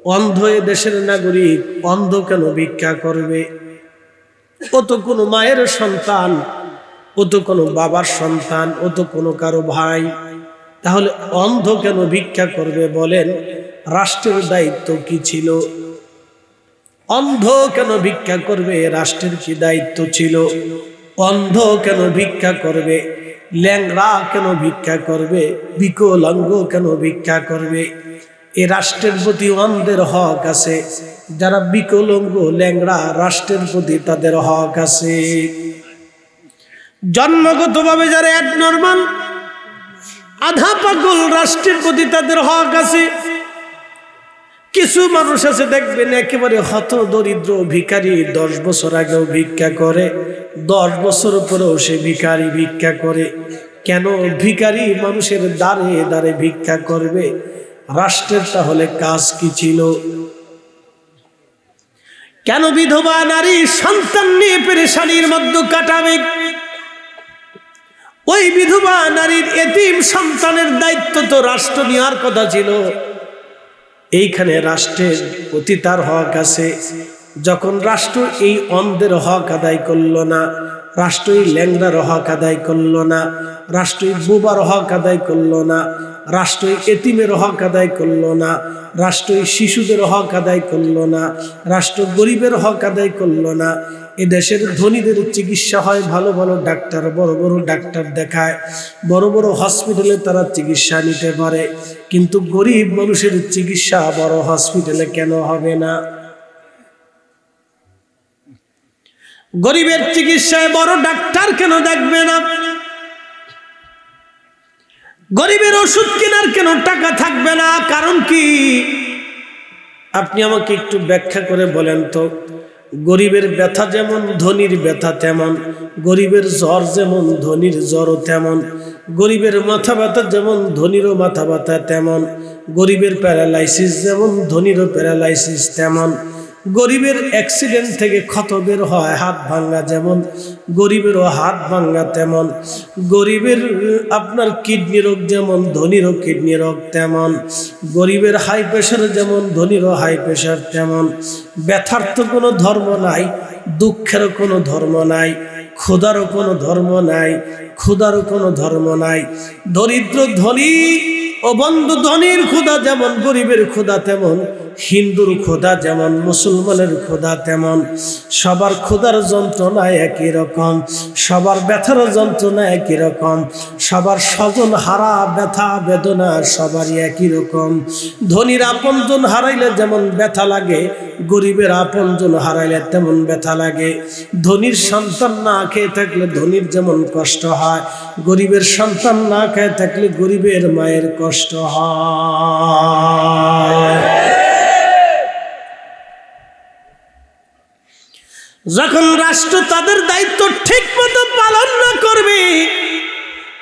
অন্ধ এ দেশের নাগরিক, অন্ধ কেন ভিক্ষা করবে? ও তো কোনো মায়ের সন্তান, ও তো কোনো বাবার সন্তান, ও তো কোনো কারো ভাই। তাহলে অন্ধ কেন ভিক্ষা করবে বলেন? রাষ্ট্রের দায়িত্ব কি ছিল? অন্ধ কেন ভিক্ষা করবে? রাষ্ট্রের কি দায়িত্ব ছিল? অন্ধ কেন ভিক্ষা করবে? ল্যাংড়া কেন ভিক্ষা করবে? বিকলাঙ্গ কেন ভিক্ষা করবে? এ রাষ্ট্রের প্রতি অন্ধের হক আছে। যারা বিকলাঙ্গ ল্যাংড়া, রাষ্ট্রের প্রতি তাদের হক আছে। জন্মগতভাবে যারা অ্যাবনরমাল, আধা পাগল, রাষ্ট্রের প্রতি তাদের হক আছে। কিছু মানুষ আছে দেখবেন একেবারে হত দরিদ্র ভিখারি, 10 বছর আগেও ভিক্ষা করে, 10 বছর পরেও সে ভিখারি ভিক্ষা করে। কেন ভিখারি মানুষের দ্বারে দ্বারে ভিক্ষা করবে? রাষ্ট্রের তাহলে কাজ কি ছিল? কেন বিধবা নারী সন্তান নিয়ে পেরেশানির মধ্যে কাটাবে? ওই বিধবা নারীর এতিম সন্তানের দায়িত্ব তো রাষ্ট্র নেওয়ার কথা ছিল। এইখানে রাষ্ট্রের প্রতি তার হক আছে। যখন রাষ্ট্র এই অন্ধের হক আদায় করলো না, রাষ্ট্র এই ল্যাংড়ার হক আদায় করলো না, রাষ্ট্র এই বুবার হক আদায় করলো না, রাষ্ট্র এই এতিমের হক আদায় করলো না, রাষ্ট্র এই শিশুদের হক আদায় করলো না, রাষ্ট্র গরিবের হক আদায় করলো না। এদেশের ধনীদের চিকিৎসা হয়, ভালো ভালো ডাক্তার, বড় বড় ডাক্তার দেখায়, বড় বড় হসপিটালে তারা চিকিৎসা নিতে পারে। কিন্তু গরিব মানুষের চিকিৎসা বড় হসপিটালে কেন হবে না? গরিবের চিকিৎসায় বড় ডাক্তার কেন দেখবে না? গরিবের ওষুধ কেনার কেন টাকা থাকবে না? কারণ কি? আপনি আমাকে একটু ব্যাখ্যা করে বলেন তো। গরিবের ব্যথা যেমন ধনীর ব্যথা তেমন, গরিবের জ্বর যেমন ধনীর জ্বরও তেমন, গরিবের মাথা ব্যথা যেমন ধনীরও মাথা ব্যথা তেমন, গরিবের প্যারালাইসিস যেমন ধনীরও প্যারালাইসিস তেমন, গরিবের অ্যাক্সিডেন্ট থেকে ক্ষত বের হয়, হাত ভাঙ্গা যেমন গরিবেরও হাত ভাঙ্গা তেমন, গরিবের আপনার কিডনি রোগ যেমন ধনীরও কিডনি রোগ তেমন, গরিবের হাই প্রেশার যেমন ধনীরও হাই প্রেশার তেমন। ব্যথার তো কোনো ধর্ম নাই, দুঃখেরও কোনো ধর্ম নাই, ক্ষুধারও কোনো ধর্ম নাই, ক্ষুধারও কোনো ধর্ম নাই। দরিদ্র ধনী ও বন্ধু, ধনীর ক্ষুধা যেমন গরিবের ক্ষুধা তেমন, হিন্দুর ক্ষুধা যেমন মুসলমানের ক্ষুধা তেমন। সবার ক্ষুধার যন্ত্রণা একই রকম, সবার ব্যথার যন্ত্রণা একই রকম, সবার স্বজন হারা ব্যথা বেদনা সবারই একই রকম। ধনীর আপনজন হারাইলে যেমন ব্যথা লাগে, গরিবের আপনজন হারাইলে তেমন ব্যথা লাগে। ধনীর সন্তান না খেয়ে থাকলে ধনীর যেমন কষ্ট হয়, গরিবের সন্তান না খেয়ে থাকলে গরিবের মায়ের কষ্ট হয়। যখন রাষ্ট্র তাদের দায়িত্ব ঠিক মতো পালন না করবে,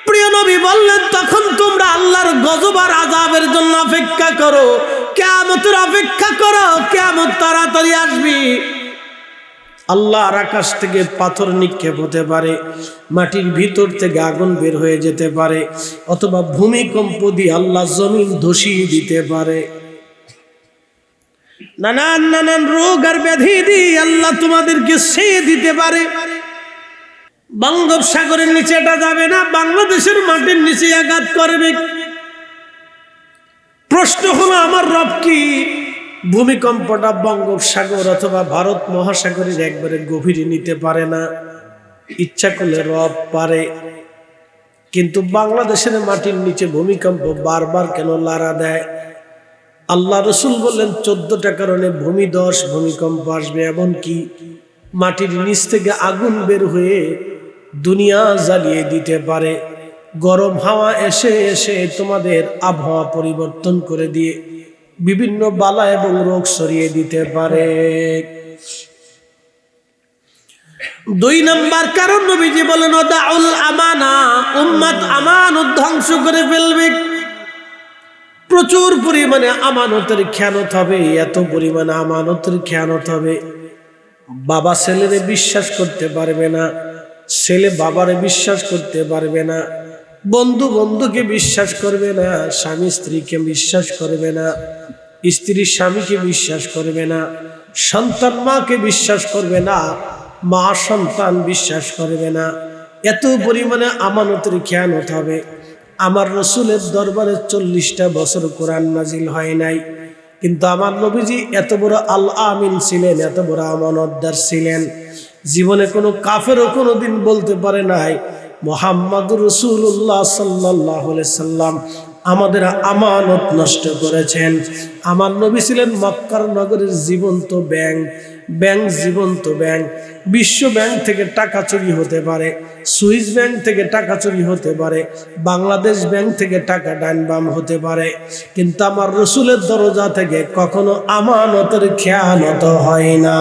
প্রিয় নবী বললেন, তখন তোমরা আল্লাহর গজব আর আযাবের জন্য অপেক্ষা করো, কিয়ামতের অপেক্ষা করো। কিয়ামত তাড়াতাড়ি আসবে। আল্লাহর আকাশ থেকে পাথর নিক্ষেপ হতে পারে, মাটির ভিতর থেকে আগুন বের হয়ে যেতে পারে, অথবা ভূমিকম্প দিয়ে আল্লাহ জমিন ধসিয়ে দিতে পারে। নানান নানান রোগ আর ব্যাধি দিয়ে আল্লাহ তোমাদেরকে ছেয়ে দিতে পারে। বঙ্গোপসাগরের নিচে এটা যাবে না, বাংলাদেশের মাটির নিচে আঘাত করবে। প্রশ্ন হলো, আমার রব কি ভূমিকম্পটা বঙ্গোপসাগর অথবা ভারত মহাসাগরের একবারে গভীরে নিতে পারে না? ইচ্ছা করলে রব পারে, কিন্তু বাংলাদেশের মাটির নিচে ভূমিকম্প বারবার কেন লাড়া দেয়? আল্লাহ রসুল বললেন 14টা কারণে ভূমিধস ভূমিকম্প আসবে, এমনকি মাটির নিচ থেকে আগুন বের হয়ে দুনিয়া জ্বালিয়ে দিতে পারে। গরম হাওয়া এসে এসে তোমাদের আবহাওয়া পরিবর্তন করে দিয়ে বিভিন্ন বালা এবং রোগ ছড়িয়ে দিতে পারে। 2 নম্বর কারণ নবীজি বলেন, ওদাউল আমানা, উম্মত আমানত ধ্বংস করে ফেলবে। প্রচুর পরিমাণে আমানতের খেয়ানত হবে, এত পরিমাণে আমানতের খেয়ানত হবে, বাবা ছেলেরে বিশ্বাস করতে পারবে না, ছেলে বাবারে বিশ্বাস করতে পারবে না, বন্ধু বন্ধুকে বিশ্বাস করবে না, স্বামী স্ত্রীকে বিশ্বাস করবে না। স্ত্রী স্বামীকে বিশ্বাস করবে না, সন্তান মাকে বিশ্বাস করবে না, মা সন্তান বিশ্বাস করবে না। এত পরিমাণে আমানতের খেয়ানত হবে। আমার রসুলের দরবারে 40টা বছর কোরআন নাজিল হয় নাই, কিন্তু আমার নবীজি এত বড় আল আমিন ছিলেন, এত বড় আমানতদার ছিলেন। জীবনে কোনো কাফেরও কোনোদিন বলতে পারে নাই মুহাম্মাদুর রাসূলুল্লাহ সাল্লাল্লাহু আলাইহি সাল্লাম আমাদের আমানত নষ্ট করেছেন। আমার নবী ছিলেন মক্কার নগরের জীবন্ত ব্যাংক, জীবন্ত ব্যাংক। বিশ্ব ব্যাংক থেকে টাকা চুরি হতে পারে, সুইস ব্যাংক থেকে টাকা চুরি হতে পারে, বাংলাদেশ ব্যাংক থেকে টাকা ডান বাম হতে পারে, কিন্তু আমার রসুলের দরজা থেকে কখনো আমানতের খেয়ানত হয় না।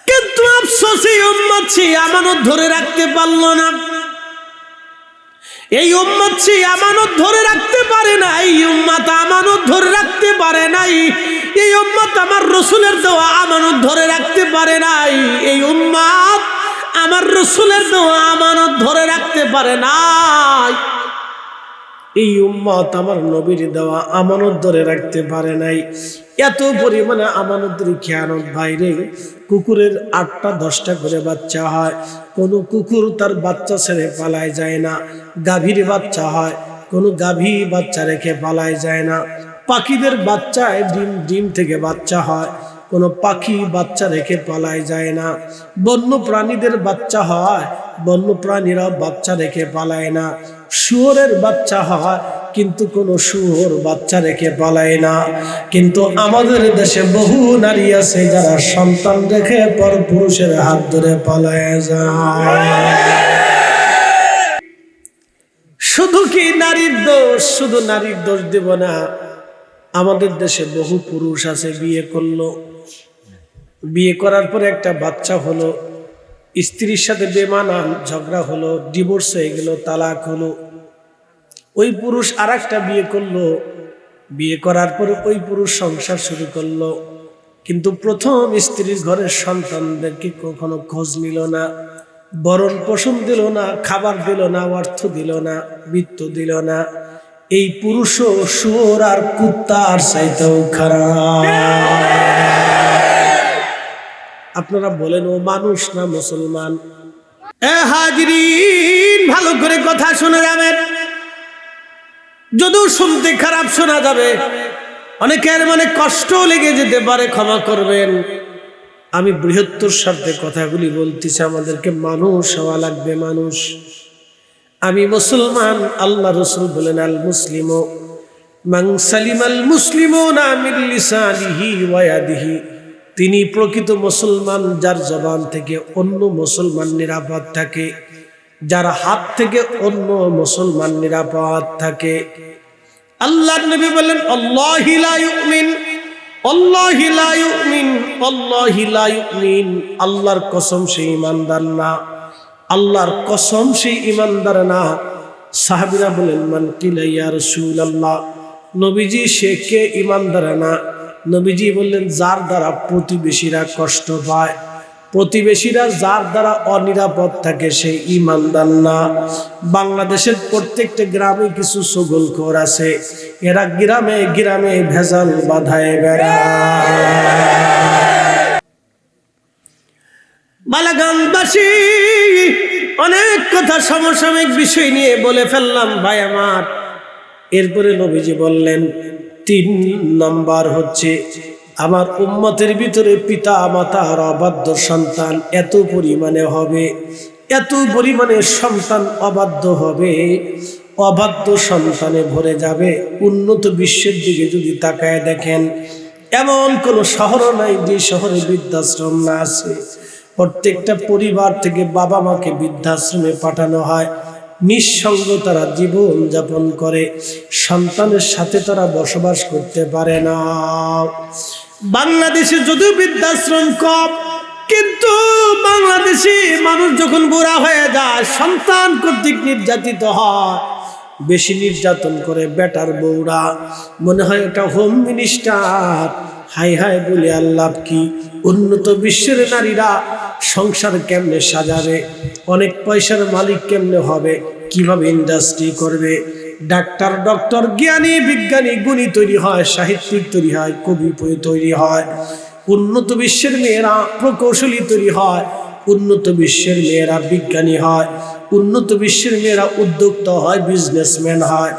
কিন্তু আফসোস, এই উম্মত সেই আমানত ধরে রাখতে পারল না। এই উম্মত সেই আমানত ধরে রাখতে পারে না। এই উম্মত আমানত ধরে রাখতে পারে নাই। এই উম্মত আমার রসুলের দেওয়া আমানত ধরে রাখতে পারে নাই। এই উম্মত আমার রসুলের দেওয়া আমানত ধরে রাখতে পারে নাই। এই উম্মত আমার নবীর দেওয়া আমানত ধরে রাখতে পারে নাই। এত পরিমাণে আমানতের খেয়ানত বাইরে। কুকুরের 8টা 10টা করে বাচ্চা হয়, কোনো কুকুর তার বাচ্চা ছেড়ে পালায় যায় না। গাভীর বাচ্চা হয়, কোনো গাভী বাচ্চা রেখে পালায় যায় না। পাখিদের বাচ্চায় ডিম থেকে বাচ্চা হয়, কোনো পাখি বাচ্চা রেখে পালায় যায় না। বন্য প্রাণীদের বাচ্চা হয়, বন্য প্রাণীরাও বাচ্চা রেখে পালায় না। শুয়োরের বাচ্চা হয়, কিন্তু কোনো শুয়োর বাচ্চা রেখে পালায় না। কিন্তু আমাদের দেশে বহু নারী আছে যারা সন্তান রেখে পর পুরুষের হাত ধরে পালায় যায়। শুধু কি নারীর দোষ? শুধু নারীর দোষ দেব না। আমাদের দেশে বহু পুরুষ আছে বিয়ে করলো, বিয়ে করার পরে একটা বাচ্চা হলো, স্ত্রীর সাথে বেমানান ঝগড়া হলো, ডিভোর্স হয়ে গেল, তালাক হলো। ওই পুরুষ আরেকটা বিয়ে করলো, বিয়ে করার পরে ওই পুরুষ সংসার শুরু করলো, কিন্তু প্রথম স্ত্রীর ঘরের সন্তানদেরকে কখনো খোঁজ নিল না, ভরণ পোষণ দিল না, খাবার দিল না, অর্থ দিল না, বৃত্ত দিল না। এই পুরুষও শুয়োর আর কুত্তার চাইতেও খারাপ। আপনারা বলেন ও মানুষ না মুসলমান? হাজরিন, ভালো করে কথা শুনে যাবেন। যদিও শুনতে খারাপ শোনা যাবে, অনেকের মনে কষ্ট লেগে যেতে পারে, ক্ষমা করবেন। আমি বৃহত্তর স্বার্থে কথাগুলি বলতেছি। আমাদেরকে মানুষ হওয়া লাগবে, মানুষ। আমি মুসলমান। আল্লাহ রসুল বলেন আল মুসলিমু মান সালিমাল মুসলিমুনা মিন লিসানিহি ওয়া ইয়াদিহি। তিনি প্রকৃত মুসলমান যার জবান থেকে অন্য মুসলমান নিরাপদ থাকে, যার হাত থেকে অন্য মুসলমান নিরাপদ থাকে। আল্লাহর নবী বলেন আল্লাহি লা ইউমিন, আল্লাহি লা ইউমিন, আল্লাহি লা ইউমিন। আল্লাহর কসম সে ঈমানদার না, আল্লাহর কসম সে ঈমানদার না। সাহাবীরা বলেন মান কিলা ইয়া রাসূলুল্লাহ, নবীজি সে কে ঈমানদার না? নবীজি বললেন যার দ্বারা প্রতিবেশীরা কষ্ট পায়, প্রতিবেশীরা যার দ্বারা অনিরাপদ থাকে সে ঈমানদার না। বাংলাদেশের প্রত্যেকটা গ্রামে কিছু ছগলখোর আছে, এরা গ্রামে গ্রামে ভেজাল বাধায় বেড়ায়। বালাগানবাসী, অনেক কথা সমসাময়িক বিষয় নিয়ে বলে ফেললাম ভাই আমার। এরপরে নবীজি বললেন 3 নাম্বার হচ্ছে আমার উম্মতের ভিতরে পিতা মাতার অবাধ্য সন্তান এত পরিমাণে হবে, এত পরিমাণে সন্তান অবাধ্য হবে, অবাধ্য সন্তানে ভরে যাবে। উন্নত বিশ্বের দিকে যদি তাকায় দেখেন, এমন কোন শহর নাই যে শহরে বৃদ্ধাশ্রম না আছে। প্রত্যেকটা পরিবার থেকে বাবা মাকে বৃদ্ধাশ্রমে পাঠানো হয়। নিঃসঙ্গ তারা জীবন যাপন করে, সন্তানের সাথে তারা বসবাস করতে পারে না। বাংলাদেশে যদিও বৃদ্ধাশ্রম কম, কিন্তু বাংলাদেশে মানুষ যখন বুড়া হয়ে যায় সন্তান কর্তৃক নির্যাতিত হয়, বেশি নির্যাতন করে বেটার বউরা। মনে হয় এটা হোম মিনিস্টার। হাই হাই বলে আল্লাহ কি উন্নত বিশ্বের নারীরা সংসার কেমনে সাজাবে, অনেক পয়সার মালিক কেমনে হবে, কিভাবে ইন্ডাস্ট্রি করবে, ডাক্তার, ডক্টর, জ্ঞানী, বিজ্ঞানী, গুণী তৈরি হয়, সাহিত্যিক তৈরি হয়, কবি তৈরি হয়। উন্নত বিশ্বের মেয়েরা প্রকৌশলী তৈরি হয়, উন্নত বিশ্বের মেয়েরা বিজ্ঞানী হয়, উন্নত বিশ্বের মেয়েরা উদ্যোক্তা হয়, বিজনেসম্যান হয়।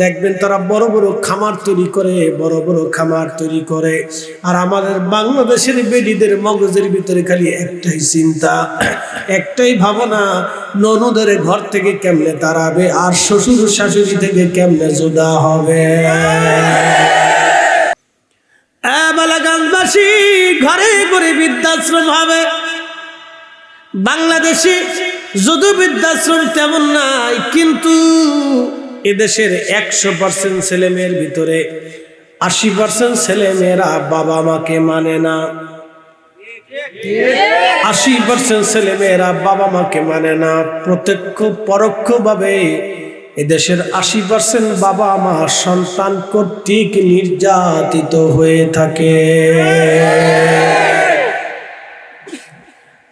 দেখবেন তারা বড় বড় খামার তৈরি করে, বড় বড় খামার তৈরি করে। আর আমাদের বাংলাদেশের বেডিদের মগজের ভিতরে খালি একটাই চিন্তা, একটাই ভাবনা, ননদের ঘর থেকে কেমনে তাড়াবে আর শ্বশুর শাশুড়ি থেকে কেমনে জুদা হবে। বালাগঞ্জবাসী, ঘরে ঘরে বৃদ্ধাশ্রম হবে। বাংলাদেশে যদিও বৃদ্ধাশ্রম তেমন নাই, কিন্তু এদেশের 100% ছেলে মেয়ের ভিতরে 80% ছেলে মেয়েরা বাবা মাকে মানে না। 80% ছেলে মেয়েরা বাবা মাকে মানে না। প্রত্যক্ষ পরোক্ষ ভাবে এদেশের 80% বাবা মা সন্তান কর্তৃক নির্যাতিত হয়ে থাকে।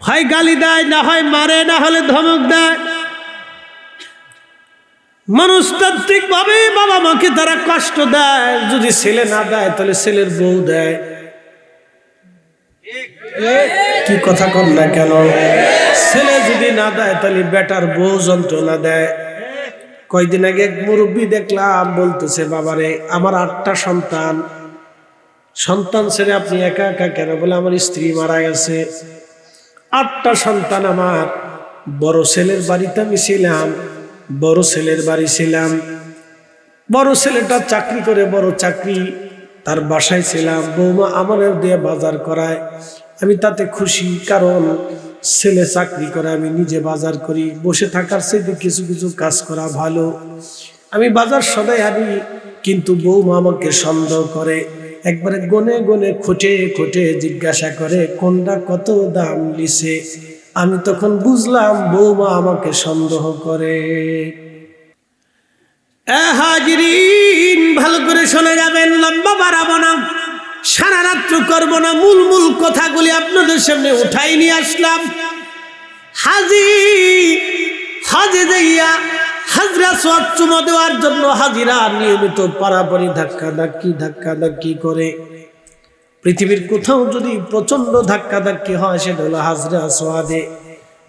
হয় গালি দেয়, না হয় মারে, না হলে ধমক দেয়। মনস্তাত্ত্বিক ভাবে বাবা মাকে তারা কষ্ট দেয়। যদি ছেলে না দেয় তাহলে ছেলের বউ দেয়। কি কথা কন না কেন? ছেলে যদি না দেয় তাহলে বেটার বউ যন্ত্রণা দেয়। কয়দিন আগে এক মুরব্বী দেখলাম, বলতেছে, বাবারে আমার 8টা সন্তান, সন্তান ছেড়ে আপনি একা একা কেন? বলে আমার স্ত্রী মারা গেছে। 8টা সন্তান আমার। বড় ছেলের বাড়িতে আমি ছিলাম, বড় ছেলের বাড়ি ছিলাম। বড় ছেলেটা চাকরি করে, বড় চাকরি, তার বাসায় ছিলাম। বৌমা আমার দিয়ে বাজার করায়, আমি তাতে খুশি, কারণ ছেলে চাকরি করে, আমি নিজে বাজার করি। বসে থাকার চাইতে কিছু কিছু কাজ করা ভালো। আমি বাজার সদাই আনি, কিন্তু বৌমা আমাকে সন্দেহ করে। একবারে গনে গনে খুঁটে খুঁটে জিজ্ঞাসা করে কোনটা কত দাম লিছে। আমি তখন বুঝলাম বৌমা আমাকে সন্দেহ করে। হাজিরিন, ভালো করে শুনে যাবেন, লম্বা বাড়াবো না, সারা রাত্র করবো না। মূল মূল কথাগুলি আপনাদের সামনে উঠাই নিয়ে আসলাম। হাজে যাইয়া হাজরা সোয়াব চুমা দেওয়ার জন্য হাজিরা নিয়মিত পারাপারি ধাক্কাধাক্কি করে। পৃথিবীর কোথাও যদি প্রচন্ড ধাক্কাধাক্কি হয় সেটা হলো হাজরা সোয়াদে।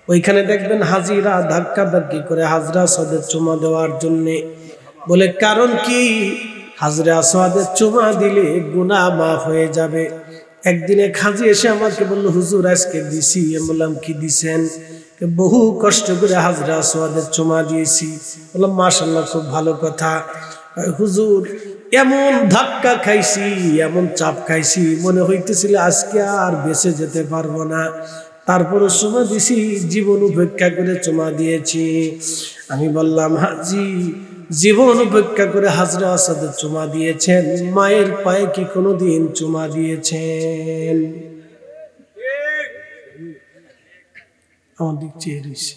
ওইখানে দেখবেন হাজিরা ধাক্কাধাক্কি করে হাজরা সোয়াদের চুমা দেওয়ার জন্যে। বলে কারণ কি? হাজরা সোয়াদের চুমা দিলে গুনাহ মাফ হয়ে যাবে। একদিন এক হাজি এসে আমাকে বললো, হুজুর আজকে দিছি। আমি বললাম, কি দিছেন? বহু কষ্ট করে হাজরা সোয়াদের চুমা দিয়েছি। বললাম, মাশাআল্লাহ, খুব ভালো কথা। হুজুর, এমন ধাক্কা খাইছি, এমন চাপ খাইছি, মনে হইতেছিল আজকে আর বেঁচে যেতে পারবো না। তারপরে চুমা দিছি, জীবন উপেক্ষা করে চুমা দিয়েছি। আমি বললাম, হাজি, জীবন উপেক্ষা করে হাজরা আসাদের চুমা দিয়েছেন, মায়ের পায়ে কি কোনোদিন চুমা দিয়েছেন? আমার দিক চেয়ে রয়েছে।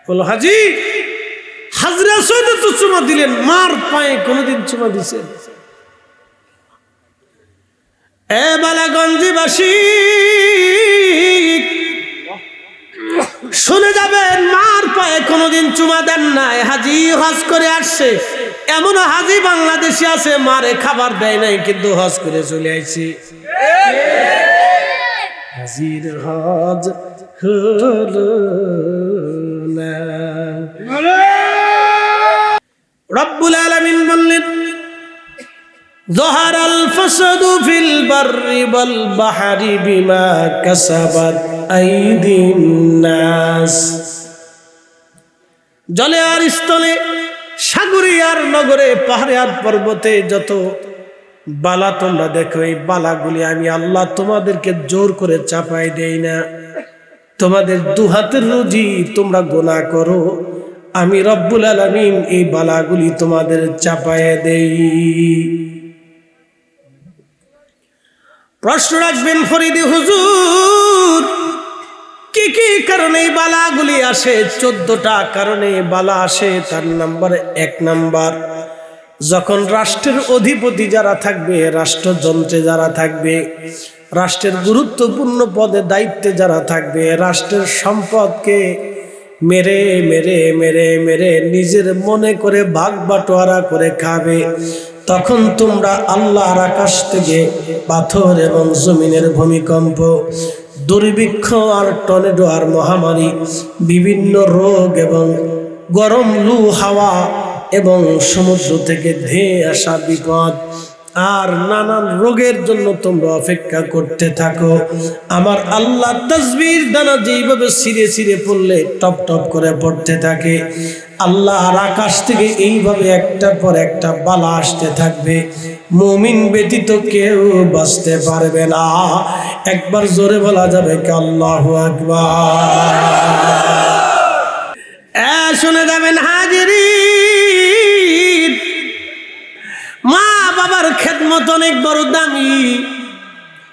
বলো, হাজি, হাজরা আসাদের তো চুমা দিলেন, মার পায়ে কোনোদিন চুমা দিয়েছেন? এ বালাগঞ্জবাসী, শুনে যাবেন, মার পায়ে কোনোদিন চুমা দেন নাই। হাজি হজ করে আসছে, এমন হাজি বাংলাদেশে আছে মারে খাবার দেয় নাই, কিন্তু হজ করে চলে আইছে। হাজির হজ হলো না। রব্বুল আলামিন বললেন, যহারাল ফাসাদু ফিল বাররি ওয়াল বাহরি বিমা কাসাবাত আইদিন নাস। জলে আর স্থলে, সাগরে আর নগরে, পাহাড়ে আর পর্বতে যত বালা তোমরা দেখো, এই বালাগুলি আমি আল্লাহ তোমাদেরকে জোর করে চাপাই দেই না। তোমাদের দুহাতের রুজি তোমরা গুনাহ করো, আমি রব্বুল আলামিন এই বালাগুলি তোমাদের চাপায় দেই। প্রশ্ন রাখবেন ফরিদি হুজুর, কি কি কারণে এই বালাগুলি আসে? 14টা কারণে বালা আসে। তার নাম্বার 1 নাম্বার, যখন রাষ্ট্রের অধিপতি যারা থাকবে, রাষ্ট্রযন্ত্রে যারা থাকবে, রাষ্ট্রের গুরুত্বপূর্ণ পদে দায়িত্বে যারা থাকবে, রাষ্ট্রের সম্পদকে মেরে মেরে মেরে মেরে নিজের মনে করে ভাগ বাটোয়ারা করে খাবে, তখন তোমরা আল্লাহর আকাশ থেকে পাথর এবং জমিনের ভূমিকম্প, দুর্ভিক্ষ আর টর্নেডো আর মহামারী, বিভিন্ন রোগ এবং গরম লু হাওয়া এবং সমুদ্র থেকে ধেয়ে আসা বিপদ আর নানান রোগের জন্য তোমরা অপেক্ষা করতে থাকো। আমার আল্লাহ তাসবির দানা যেইভাবে ছিঁড়ে ছিঁড়ে পড়লে টপ টপ করে পড়তে থাকে, আল্লাহর আকাশ থেকে এইভাবে একটার পর একটা বালা আসতে থাকবে। মুমিন ব্যতীত কেউ বাঁচতে পারবে না। একবার জোরে বলা যাবে কি আল্লাহু আকবার। শুনে যাবেন হাজিরিন, মা বাবার খেদমত অনেক বড় দামি।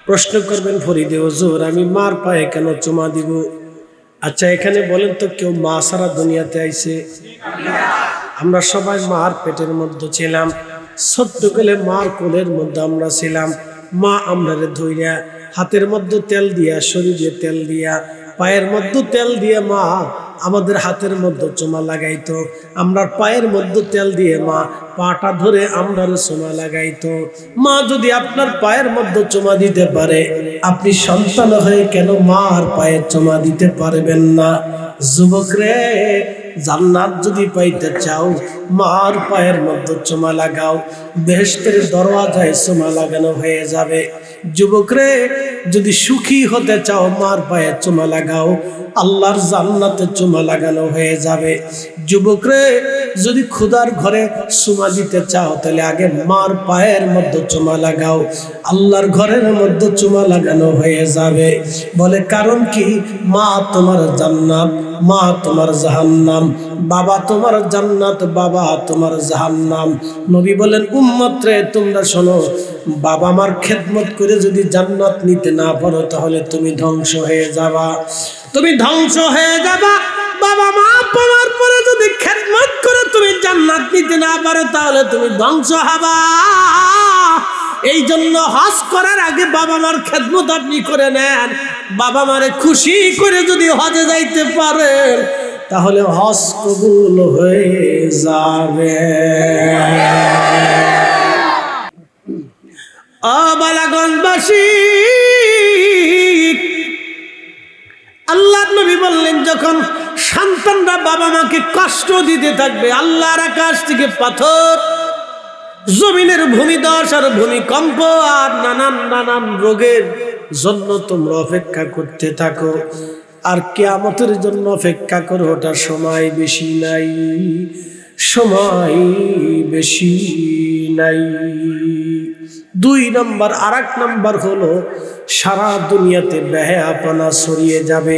প্রশ্ন করবেন ফরিদে হুজুর, আমি মার পায়ে কেন চুমা দিব? আচ্ছা এখানে বলেন তো, কেউ মা সারা দুনিয়াতে আইছে? আমরা সবাই মার পেটের মধ্যে ছিলাম, ছোট্ট কালে মার কোলের মধ্যে আমরা ছিলাম। মা আমরারে ধইরা হাতের মধ্যে তেল দিয়া, শরীরে তেল দিয়া, পায়ের মধ্যে তেল দিয়ে মা আমাদের হাতের মধ্যে চুমা লাগাইতো, আমরা পায়ের মধ্যে তেল দিয়ে মা পাটা ধরে আমরার চুমা লাগাইতো। মা যদি আপনার পায়ের মধ্যে চুমা দিতে পারে, আপনি সন্তান হয়ে কেন মার পায়ে চুমা দিতে পারবেন না? যুবক রে, জান্নাত যদি পাইতে চাও, মার পায়ের মধ্যে চুমা লাগাও, বেহেশতের দরওয়াজায় চুমা লাগানো হয়ে যাবে। যুবক রে, যদি সুখী হতে চাও, মার পায়ে চুমা লাগাও, আল্লাহর জান্নাতে চুমা লাগানো হয়ে যাবে। যুবক রে, যদি খোদার ঘরে চুমা দিতে চাও, তাহলে আগে মার পায়ের মধ্যে চুমা লাগাও, আল্লাহর ঘরের মধ্যে চুমা লাগানো হয়ে যাবে। বলে কারণ কি? মা তোমার জান্নাত, মা তোমার জাহান্নাম, বাবা তোমার জান্নাত, বাবা তোমার জাহান্নাম। নবী বলেন, উম্মত রে তোমরা শোনো, বাবা মার খেদমত করে যদি জান্নাত নিতে না পারো, তাহলে তুমি ধ্বংস হয়ে যাবা, তুমি ধ্বংস হয়ে যাবা। বাবা মা পাওয়ার পরে যদি খেদমত করে তুমি জান্নাত নিতে না পারো, তাহলে তুমি ধ্বংস হবা। এই জন্য হজ করার আগে বাবা মার খেদমত আপনি করে নেন। বাবা মারে খুশি করে যদি হজে যাইতে পারেন, তাহলে হজ কবুল হয়ে যাবে। বালাগঞ্জবাসী, আল্লাহর নবী বললেন, যখন সন্তানরা বাবা মাকে কষ্ট দিতে থাকবে, আল্লাহর আকাশ থেকে পাথর, জমিনের ভূমিধস আর ভূমিকম্প আর নানান নানান রোগের জন্য তোমরা অপেক্ষা করতে থাকো, আর কিয়ামতের জন্য অপেক্ষা করো। ওটার সময় বেশি নাই, সময় বেশি নাই। 2 নম্বর। আর 1 নম্বর হলো, সারা দুনিয়াতে বেহায়াপনা ছড়িয়ে যাবে।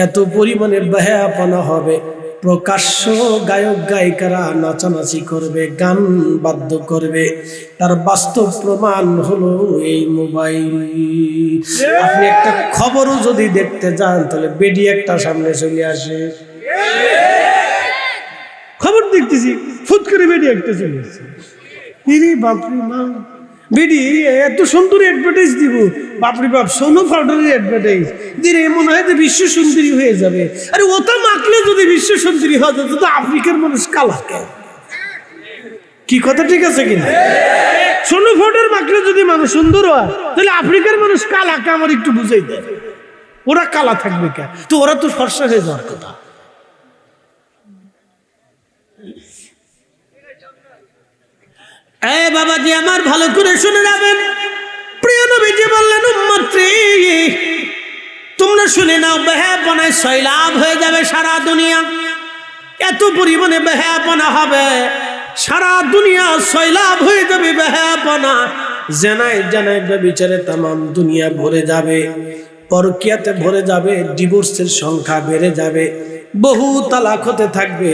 এত পরিমাণে বেহায়াপনা হবে, প্রকাশ্য গায়ক গায়িকারা নাচানাচি করবে, গান বাদ্য করবে। তার বাস্তব প্রমাণ হলো এই মোবাইল। আপনি একটা খবরও যদি দেখতে যান, তাহলে বেডি একটা সামনে চলে আসে, খবর দেখতেছি, ফুট করে বেডি একটা চলে আসছে। বাপরে মা, বেডি এত সুন্দর অ্যাডভার্টাইজ দিব, বাপরে বাপ, সোনো পাউডারের অ্যাডভার্টাইজ দিলে মনে হয় যে বিশ্ব সুন্দরী হয়ে যাবে। আরে ওটা মাখলে যদি বিশ্ব সুন্দরী হয়ে যেত, তো আফ্রিকার মানুষ কালা কেন? কি কথা ঠিক আছে কিনা? সোনো পাউডার মাখলে যদি মানুষ সুন্দর হয়, তাহলে আফ্রিকার মানুষ কালা কে? আমার একটু বুঝাই দেয়, ওরা কালা থাকবে কেন? তো ওরা তো ফর্সা হয়ে যাওয়ার কথা। বাবাজি আমার, ভালো করে শুনে যাবেন। প্রিয় নবীজি বললেন, উম্মত রে তোমরা শুনে নাও, বেহায়াপনায় সয়লাব হয়ে যাবে সারা দুনিয়া। এত পরিমাণে বেহায়াপনা হবে, সারা দুনিয়া সয়লাব হয়ে যাবে বেহায়াপনা। জানায় জানায় ব্যভিচারে তামাম দুনিয়া ভরে যাবে, পরকিয়াতে ভরে যাবে, ডিভোর্সের সংখ্যা বেড়ে যাবে, বহু তালাক হতে থাকবে।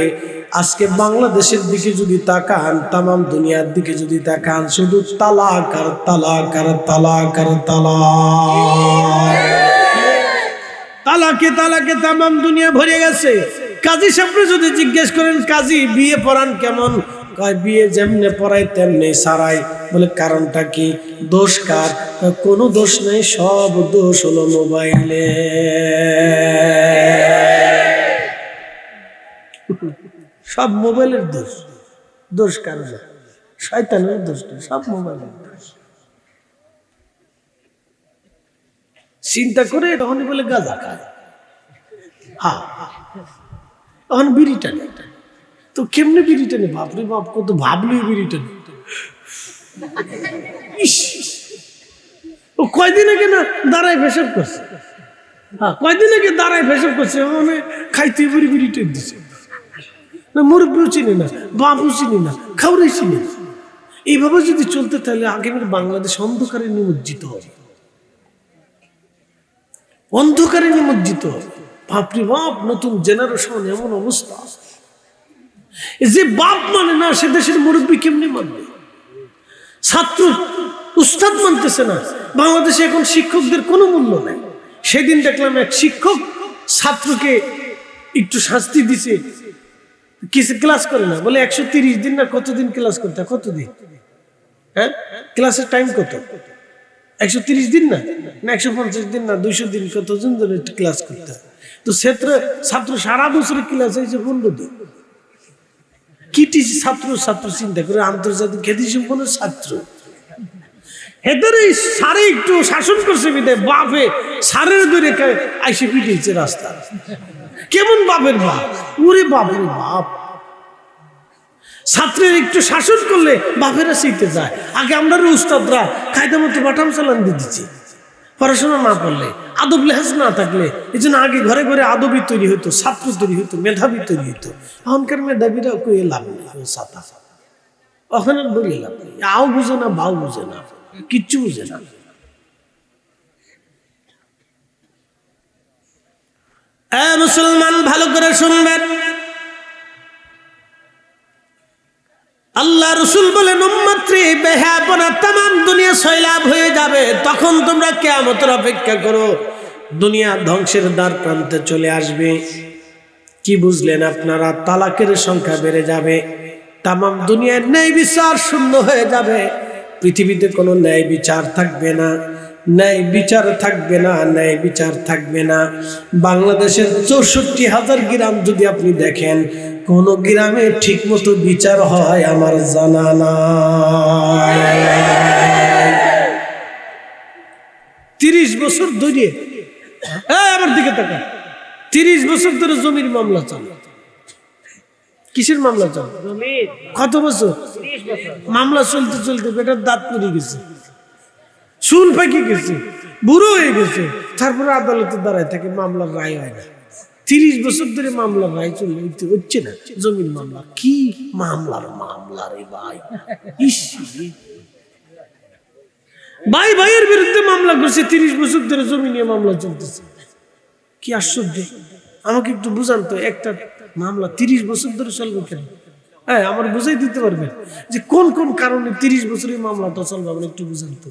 আজকে বাংলাদেশের দিকে যদি তাকান, তামাম দুনিয়ার দিকে যদি তাকান, শুধু তালাক আর তালাক আর তালাক আর তালাক, তালাকে তালাকে তামাম দুনিয়া ভরে গেছে। কাজী সাহেবকে যদি জিজ্ঞেস করেন, কাজী বিয়ে পড়ান কেমন? কয় বিয়ে যেমনে পড়ায় তেমনি সারাই। বলে কারণটা কি? দোষ কার? কোনো দোষ নেই, সব দোষ হলো মোবাইলে। সব মোবাইলের দোষ। দোষ কার না, শয়তানের দোষ না, সব মোবাইলের দোষ। চিন্তা করে তখনই বলে গাঁজা খায়, হ্যাঁ তখন বিড়ি টানে। তো কেমনে বিড়ি টানে? বাপরে বাপ, কত ভাবলই বিড়ি টানে। ও কয়দিন আগে না দাঁড়ায় পেশাব করছে, হ্যাঁ কয়দিন আগে দাঁড়ায় পেশাব করছে, মানে খাইতে বুড়ি বিড়ি টেন দিছে না। মুরব্বীও চিনি না, বাপও চিনি না, খাওয়াই চিনি না। এইভাবে যদি চলতে তাহলে আগামী বাংলাদেশ অন্ধকারে নিমজ্জিত হবে, অন্ধকারে নিমজ্জিত হবে। বাপরে বাপ, নতুন জেনারেশন এমন অবস্থা যে বাপ মানে না, সে দেশের মুরব্বী কেমনি মানবে? ছাত্র উস্তাদ মানতেছে না। বাংলাদেশে এখন শিক্ষকদের কোনো মূল্য নেই। সেদিন দেখলাম এক শিক্ষক ছাত্রকে একটু শাস্তি দিছে, কিছু ক্লাস করে না বলে 130 দিন না কতদিন ক্লাস করতে, কতদিন? হ্যাঁ, ক্লাসের টাইম কত? 130 দিন না 150 দিন না 200 দিন, কতজন ধরে ক্লাস করতে? তো ছাত্র সারা বছর ক্লাস হয়েছে 15 দিন। কি ছাত্র ছাত্র চিন্তা করে, আন্তর্জাতিক খ্যাতি সম্পন্ন ছাত্র, এদের সারে একটু শাসন করছে বিদায় বাপে সারের দূরে আইসে পিটিয়েছে রাস্তা। কেমন বাপের বাপ, ওরে বাপের বাপ। ছাত্রের একটু শাসন করলে বাপেরা শিখতে যায়। আগে আমরা উস্তাদরা কায়দা মতো বাটাম চালান দিয়ে দিচ্ছি, পড়াশোনা না পড়লে, আদব লেহাজ না থাকলে। এই জন্য আগে ঘরে ঘরে আদবি তৈরি হতো, ছাত্র তৈরি হতো, মেধাবী তৈরি হতো। এখনকার মেধাবীরা কই লাভ নেই, ছাতা ওখানে বলে লাভ নেই। আও বুঝে না, বাও বুঝে না, কিচ্ছু বুঝে না। মুসলমান ভালো করে শুনবেন, আল্লাহ রসুল বলেন উম্মতরে বেহাপনা তামাম দুনিয়া সয়লাব হয়ে যাবে, তখন তোমরা কিয়ামতের অপেক্ষা করো। দুনিয়া ধ্বংসের দ্বার প্রান্তে চলে আসবে। কি বুঝলেন আপনারা? তালাকের সংখ্যা বেড়ে যাবে, তামাম দুনিয়ার ন্যায় বিচার শূন্য হয়ে যাবে। পৃথিবীতে কোনো ন্যায় বিচার থাকবে না, ন্যায় বিচার থাকবে না, ন্যায় বিচার থাকবে না। বাংলাদেশের 64,000 গ্রাম যদি আপনি দেখেন, কোন গ্রামে ঠিক মতো বিচার হয় আমার জানা নাই। 30 বছর ধরে, আমার দিকে তাকা, 30 বছর ধরে জমির মামলা চলে। কিসের মামলা চলে? কত বছর মামলা চলতে চলতে বেটার দাঁত পড়ে গেছে, চুল পাকে গেছে, বুড়ো হয়ে গেছে, তারপরে আদালতে দাঁড়ায় থাকে, মামলার রায় হয় না। 30 বছর ধরে মামলার রায় চলে হচ্ছে না। জমির মামলা, কি মামলা রে ভাই! ভাই ভাইয়ের বিরুদ্ধে মামলা করছে, 30 বছর ধরে জমি নিয়ে মামলা চলতেছে। কি আশ্চর্য! আমাকে একটু বুঝান তো, একটা মামলা 30 বছর ধরে চলবে কেন? হ্যাঁ, আমার বুঝাই দিতে পারবেন যে কোন কোন কারণে 30 বছরের মামলাটা চলবে? আমার একটু বুঝান তো।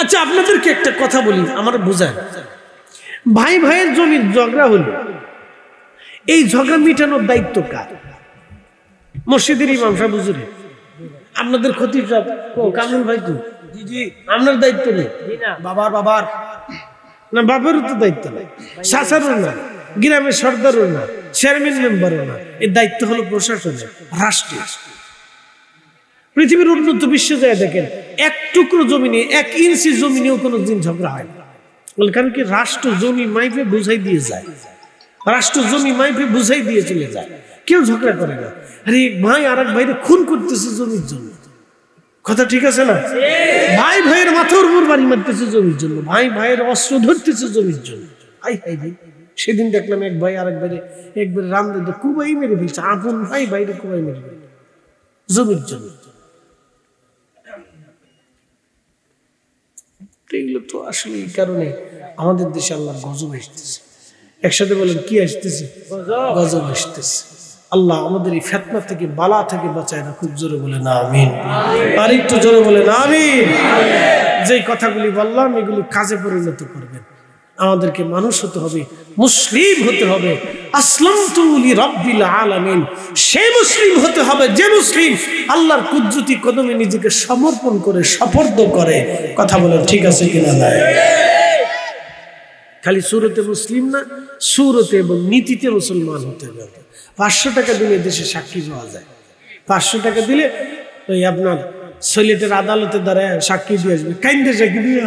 আচ্ছা, আপনাদেরকে একটা কথা বলি, আমার বুঝান। ভাই ভাইয়ের জমির ঝগড়া হলো, এই ঝগড়া মিটানোর দায়িত্ব কার? মসজিদের ইমাম সাহেব, হুজুরের। আপনাদের খতিব সাহেব কামরুল ভাই তো, আপনার দায়িত্ব নেই? বাবার না, বাপেরও তো দায়িত্ব নেই, চাচারও না, গ্রামের সর্দারও না, চেয়ারম্যান মেম্বারও না। এর দায়িত্ব হলো প্রশাসনের, রাষ্ট্রের। পৃথিবীর উন্নত বিশ্ব যায় দেখেন, এক টুকরো জমিনে, 1 ইঞ্চি জমিনেও কোনো দিন ঝগড়া হয় না। কারণ কি? রাষ্ট্র জমি মাইপে বুঝাই দিয়ে যায়, রাষ্ট্র জমি মাইপে বুঝাই দিয়ে চলে যায়, কেউ ঝগড়া করে না। আরে ভাই আর এক ভাইরে খুন করতেছে জমির জন্য, কথা ঠিক আছে না? ভাই ভাইয়ের মাথার উপর বাড়ি মারতেছে জমির জন্য, ভাই ভাইয়ের অস্ত্র ধরতেছে জমির জন্য। সেদিন দেখলাম এক ভাই আর এক ভাইরে একবার রামদে কুবাই মেরে ফেলছে, আপন ভাই ভাইরে কুবাই মেরে ফেলছে জমির জন্য। এগুলো তো আসলে এই কারণে আমাদের দেশে আল্লাহর গজব আসতেছে। একসাথে বলেন, কি আসতেছে? গজব আসতেছে। আল্লাহ আমাদের এই ফিতনা থেকে, বালা থেকে বাঁচায় না। খুব জোরে বলেন আমিন। আর একটু জোরে বলেন আমিন। যেই কথাগুলি বললাম এগুলি কাজে পরিণত করবেন। আমাদেরকে মানুষ হতে হবে, মুসলিম হতে হবে। আসলামতু লিরাব্বিল আলামিন, সে মুসলিম হতে হবে যে মুসলিম আল্লাহর কুদরতি কদমে নিজেকে সমর্পণ করে, সপর্দ করে। কথা বলেন ঠিক আছে কিনা? না, খালি সুরতে মুসলিম না, সুরতে এবং নীতিতে মুসলমান হতে হবে। 500 টাকা দিলে দেশে সাক্ষী পাওয়া যায়। 500 টাকা দিলে ওই আপনার সৈলেটের আদালতে দ্বারা সাক্ষী দিয়ে আসবে, কাইন্দে সাক্ষী দিয়ে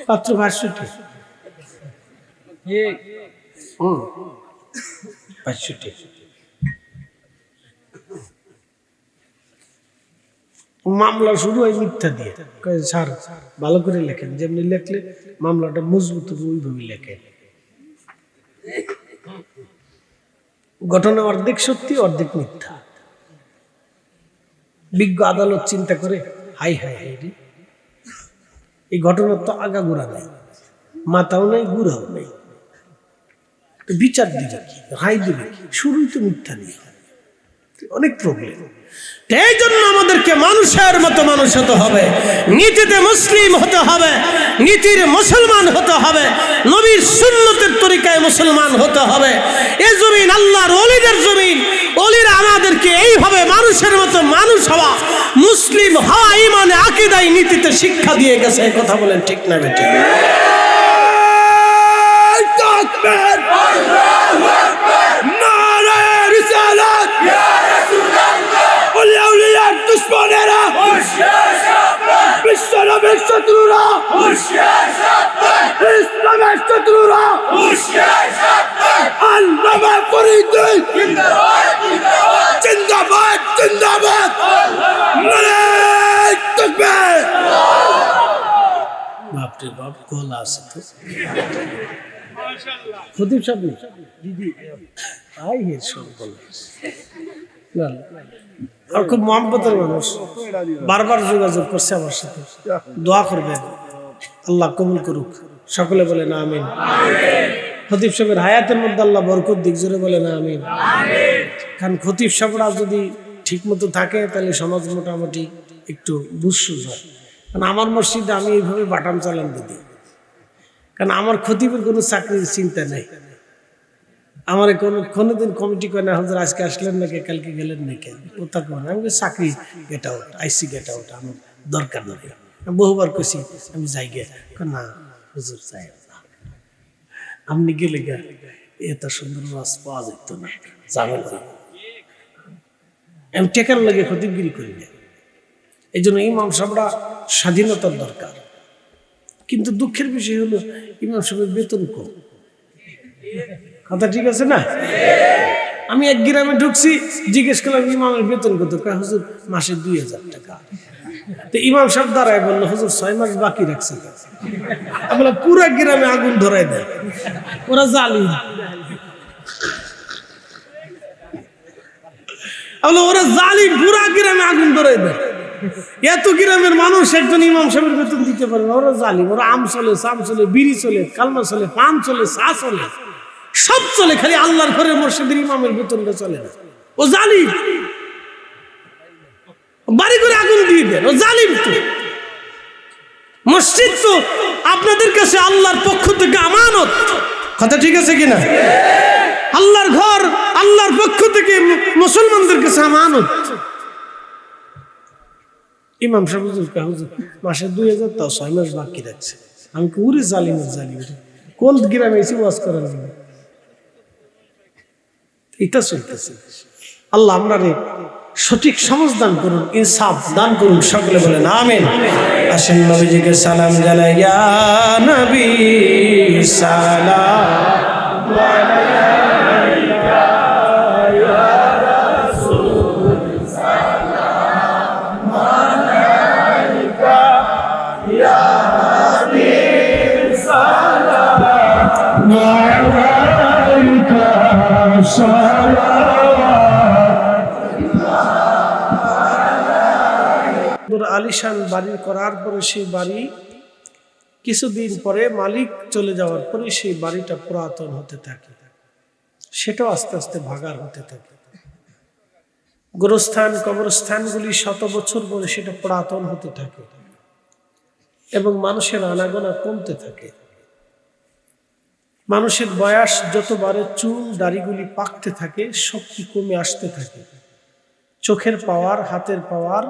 মাত্র 500 টাকা। 500 টাকা মামলা শুরু হয় মিথ্যা দিয়ে। স্যার ভালো করে লেখেন, যেমনি লেখলে মামলাটা মজবুত হবে ওইভাবে লেখেন। ঘটনা অর্ধেক সত্যি অর্ধেক মিথ্যা। বিজ্ঞ আদালত চিন্তা করে হাই হাই হাই রে, এই ঘটনার তো আগা গোড়া নাই, মাথাও নাই গুড়াও নাই, বিচার দিবে কি, রায় দিবে কি? শুরুই তো মিথ্যা নিয়ে হয়, অনেক প্রবলেম। এই জন্য আমাদেরকে মানুষের মতো মানুষ হতে হবে, নীতিতে মুসলিম হতে হবে, নীতির মুসলমান হতে হবে, নবীর সুন্নতের তরিকায় মুসলমান হতে হবে। এই জমিন আল্লাহর ওলিদের জমিন, ওলিরা আমাদেরকে এইভাবে মানুষের মতো মানুষ হওয়া, মুসলিম হওয়া, ইমানে আকীদায় নীতিতে শিক্ষা দিয়ে গেছে। কথা বলেন ঠিক না বেঠিক? দুশ্মনেরা বিশ্বনবীর শত্রুরা, ইসলামের শত্রুরা, আল্লামা ফরিদি জিন্দাবাদ জিন্দাবাদ, নারায়ে তাকবীর। বাপরে বাপ, গোলা আছে তো খতিব সাহেব দিদি আই হে সব গোলা আর খুব মহব্বতের মানুষ, বারবার যোগাযোগ করছে আমার সাথে, দোয়া করবেন আল্লাহ কবুল করুক। সকলে বলে না আমিন। খতিব সাহেবের হায়াতের মধ্যে আল্লাহ বরকত দিক, জোরে বলে না আমিন। কারণ খতিব সাহেবরা যদি ঠিক মতো থাকে তাহলে সমাজ মোটামুটি একটু বুঝসুঝ হয়। কারণ আমার মসজিদে আমি এইভাবে বাটাম চালান দিই, কারণ আমার খতিবের কোনো চাকরির চিন্তা নেই। আমার কোনোদিন কমিটি করে না, হুজুর আজকে আসলেন নাকি, কালকে গেলেন নাকি, ওটা করে আমি চাকরি গেট আউট, আইসি গেট আউট, আমার দরকার নেই। বহুবার কইছি আমি যাই গে, না হুজুর যাই না, আপনি গেলে গা এত সুন্দর মাছ পাওয়া যেত না, যাবেন না। আমি টেকার লাগে খতিবগিরি করি না। এই জন্য ইমাম সাহেবরা স্বাধীনতার দরকার, কিন্তু দুঃখের বিষয় হলো ইমাম সাহেবের বেতন কম। কথা ঠিক আছে না? আমি এক গ্রামে ঢুকছি, জিজ্ঞেস করলাম ইমামের বেতন কত? হুজুর মাসে 2000 টাকা। তো ইমাম সাহেব দাঁড়ায় বললো, হুজুর 6 মাস বাকি রাখছে। আমি বললাম পুরা গ্রামে আগুন ধরাই দেয়, ওরা জালিম। ওরা জালিম, পুরা গ্রামে আগুন ধরাই দেয়। এত গ্রামের মানুষ একজন ইমাম সাহেবের বেতন দিতে পারে না, ওরা জালিম। ওরা আম চলে, চাম চলে, বিড়ি চলে, কালমা চলে, পান চলে, চা চলে, সব চলে, খালি আল্লাহর ঘরের মসজিদের ইমামের বেতনটা চলে না। ও জালিম, বাড়ি করে আগুন দিয়ে দেন, ও জালিম। তো মসজিদ তো আপনাদের কাছে আল্লাহর পক্ষ থেকে আমানত। কথা ঠিক আছে কিনা? আল্লাহর ঘর আল্লাহর পক্ষ থেকে মুসলমানদের কাছে আমানত। ইমাম সাহেব হুজুর মাসে 2000, তাও 6 মাস বাকি রাখছে। আমি উরে জালিমের জালিম, কোন গ্রামে এসে ওয়াজ করার জন্য? এটা চলতেছে। আল্লাহ আমরা সঠিক সমাজ দান করুন, ইনসাফ দান করুন। সকলে বলেন আমিন। আসেন নবীজিকে সালাম জানাই, ইয়া নবী সালাম আলাইকা, ইয়া রাসূল সালাম আলাইকা, ইয়া হাবিব সালাম আলাইকা, আলিশান বাড়ি করার পরে সেই বাড়ি কিছুদিন পরে মালিক চলে যাওয়ার পরে সেই বাড়িটা পুরাতন হতে থাকে, সেটাও আস্তে আস্তে ভাগার হতে থাকে। গোরস্থান কবরস্থানগুলি 100 বছর পরে সেটা পুরাতন হতে থাকে এবং মানুষের আনাগোনা কমতে থাকে। মানুষের বয়স যত বাড়ে, চুল দাড়িগুলি পাকতে থাকে, শক্তি কমে আসতে থাকে, চোখের পাওয়ার, হাতের পাওয়ার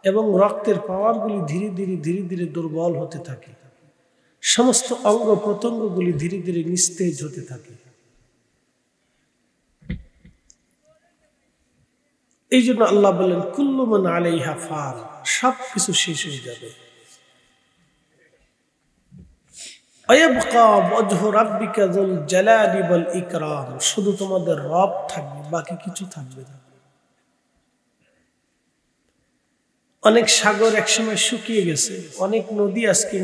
এবং রক্তের পাওয়ারগুলি ধীরে ধীরে ধীরে ধীরে দুর্বল হতে থাকে। সমস্ত অঙ্গ প্রত্যঙ্গগুলি ধীরে ধীরে নিস্তেজ হতে থাকে। এই জন্য আল্লাহ বলেন কুল্লু মান আলাইহা ফান, সব কিছু শেষ হয়ে যাবে। ওয়ায়াবকা ওয়াজহু রাব্বিকা যুল জালালি ওয়াল ইকরাম, শুধু তোমাদের রব থাকবে, বাকি কিছু থাকবে না। অনেক সাগর একসময় শুকিয়ে গেছে, অনেক নদী আজকে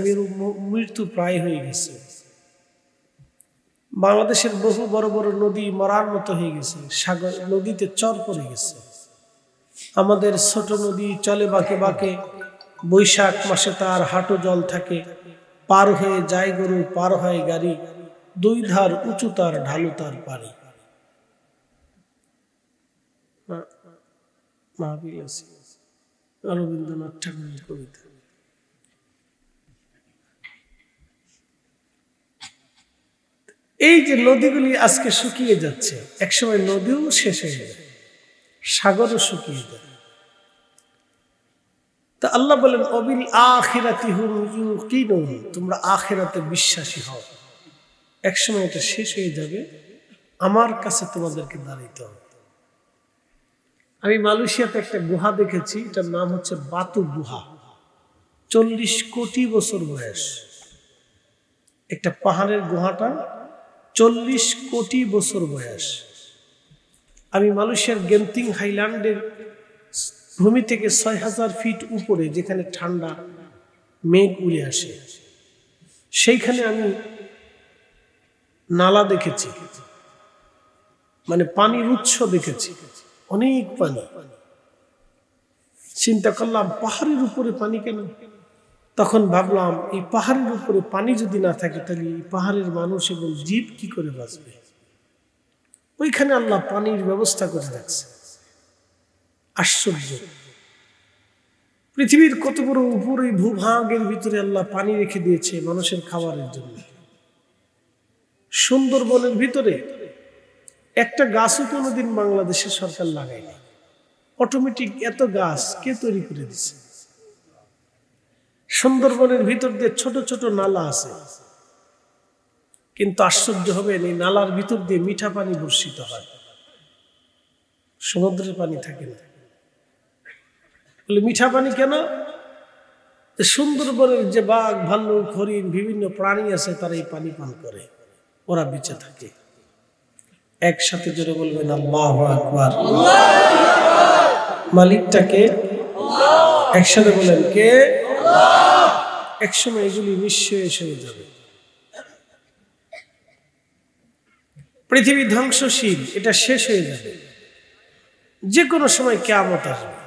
মৃত্যু প্রায় হয়ে গেছে। বাংলাদেশের বহু বড় বড় নদী মরার মতো হয়ে গেছে, সাগর নদীতে চর পড়ে গেছে। আমাদের ছোট নদী চলে বাঁকে বাঁকে, বৈশাখ মাসে তার হাঁটু জল থাকে, পার হয়ে যায় গরু, পার হয় গাড়ি, দুই ধার উঁচু তার ঢালু তার পারি। রবীন্দ্রনাথ ঠাকুরের কবিতা। এই যে নদীগুলি আজকে শুকিয়ে যাচ্ছে, একসময় নদীও শেষ হয়ে যাবে, সাগরও শুকিয়ে যাবে। তা আল্লাহ বলেন অবিল আখিরাতি হুম ইউকিনুন, তোমরা আখিরাতে বিশ্বাসী হও। একসময় এটা শেষ হয়ে যাবে, আমার কাছে তোমাদেরকে দাঁড়াইতে হবে। আমি মালয়েশিয়াতে একটা গুহা দেখেছি, এটার নাম হচ্ছে বাতু গুহা। 40 কোটি বছর বয়স একটা পাহাড়ের গুহাটা, 40 কোটি বছর বয়স। আমি মালয়েশিয়ার গেন্তিং হাইল্যান্ডের ভূমি থেকে 6000 ফিট উপরে, যেখানে ঠান্ডা মেঘ উড়ে আসে, সেইখানে আমি নালা দেখেছি, মানে পানির উৎস দেখেছি, অনেক পানি। চিন্তা করলাম পাহাড়ের উপরে পানি কেন? তখন ভাবলাম এই পাহাড়ের উপরে পানি যদি না থাকে তাহলে এই পাহাড়ের মানুষ এবং জীব কি করে বাঁচবে? ওইখানে আল্লাহ পানির ব্যবস্থা করে রাখছে। আশ্চর্য, পৃথিবীর কত বড় উপরে ভূভাগের ভিতরে আল্লাহ পানি রেখে দিয়েছে মানুষের খাবারের জন্য। সুন্দরবনের ভিতরে একটা গাছও কোনোদিন বাংলাদেশের সরকার লাগায়নি, অটোমেটিক এত গাছ কে তৈরি করে দিছে? সুন্দরবনের ভিতর দিয়ে ছোট ছোট নালা আছে, কিন্তু আশ্চর্য হবে এই নালার ভিতর দিয়ে মিঠা পানি বর্ষিত হয়, সমুদ্রের পানি থাকে না। বলে মিঠা পানি কেন? সুন্দরবনের যে বাঘ, ভাল্লুক, হরিণ, বিভিন্ন প্রাণী আছে তারা এই পানি পান করে, ওরা বেঁচে থাকে। একসাথে জোরে বলবেন আল্লাহু আকবার। মালিকটাকে একসাথে বলেন কে? একসময় এগুলি নিঃশেষ হয়ে যাবে। পৃথিবী ধ্বংসশীল, এটা শেষ হয়ে যাবে, যে কোনো সময় কিয়ামত আসবে।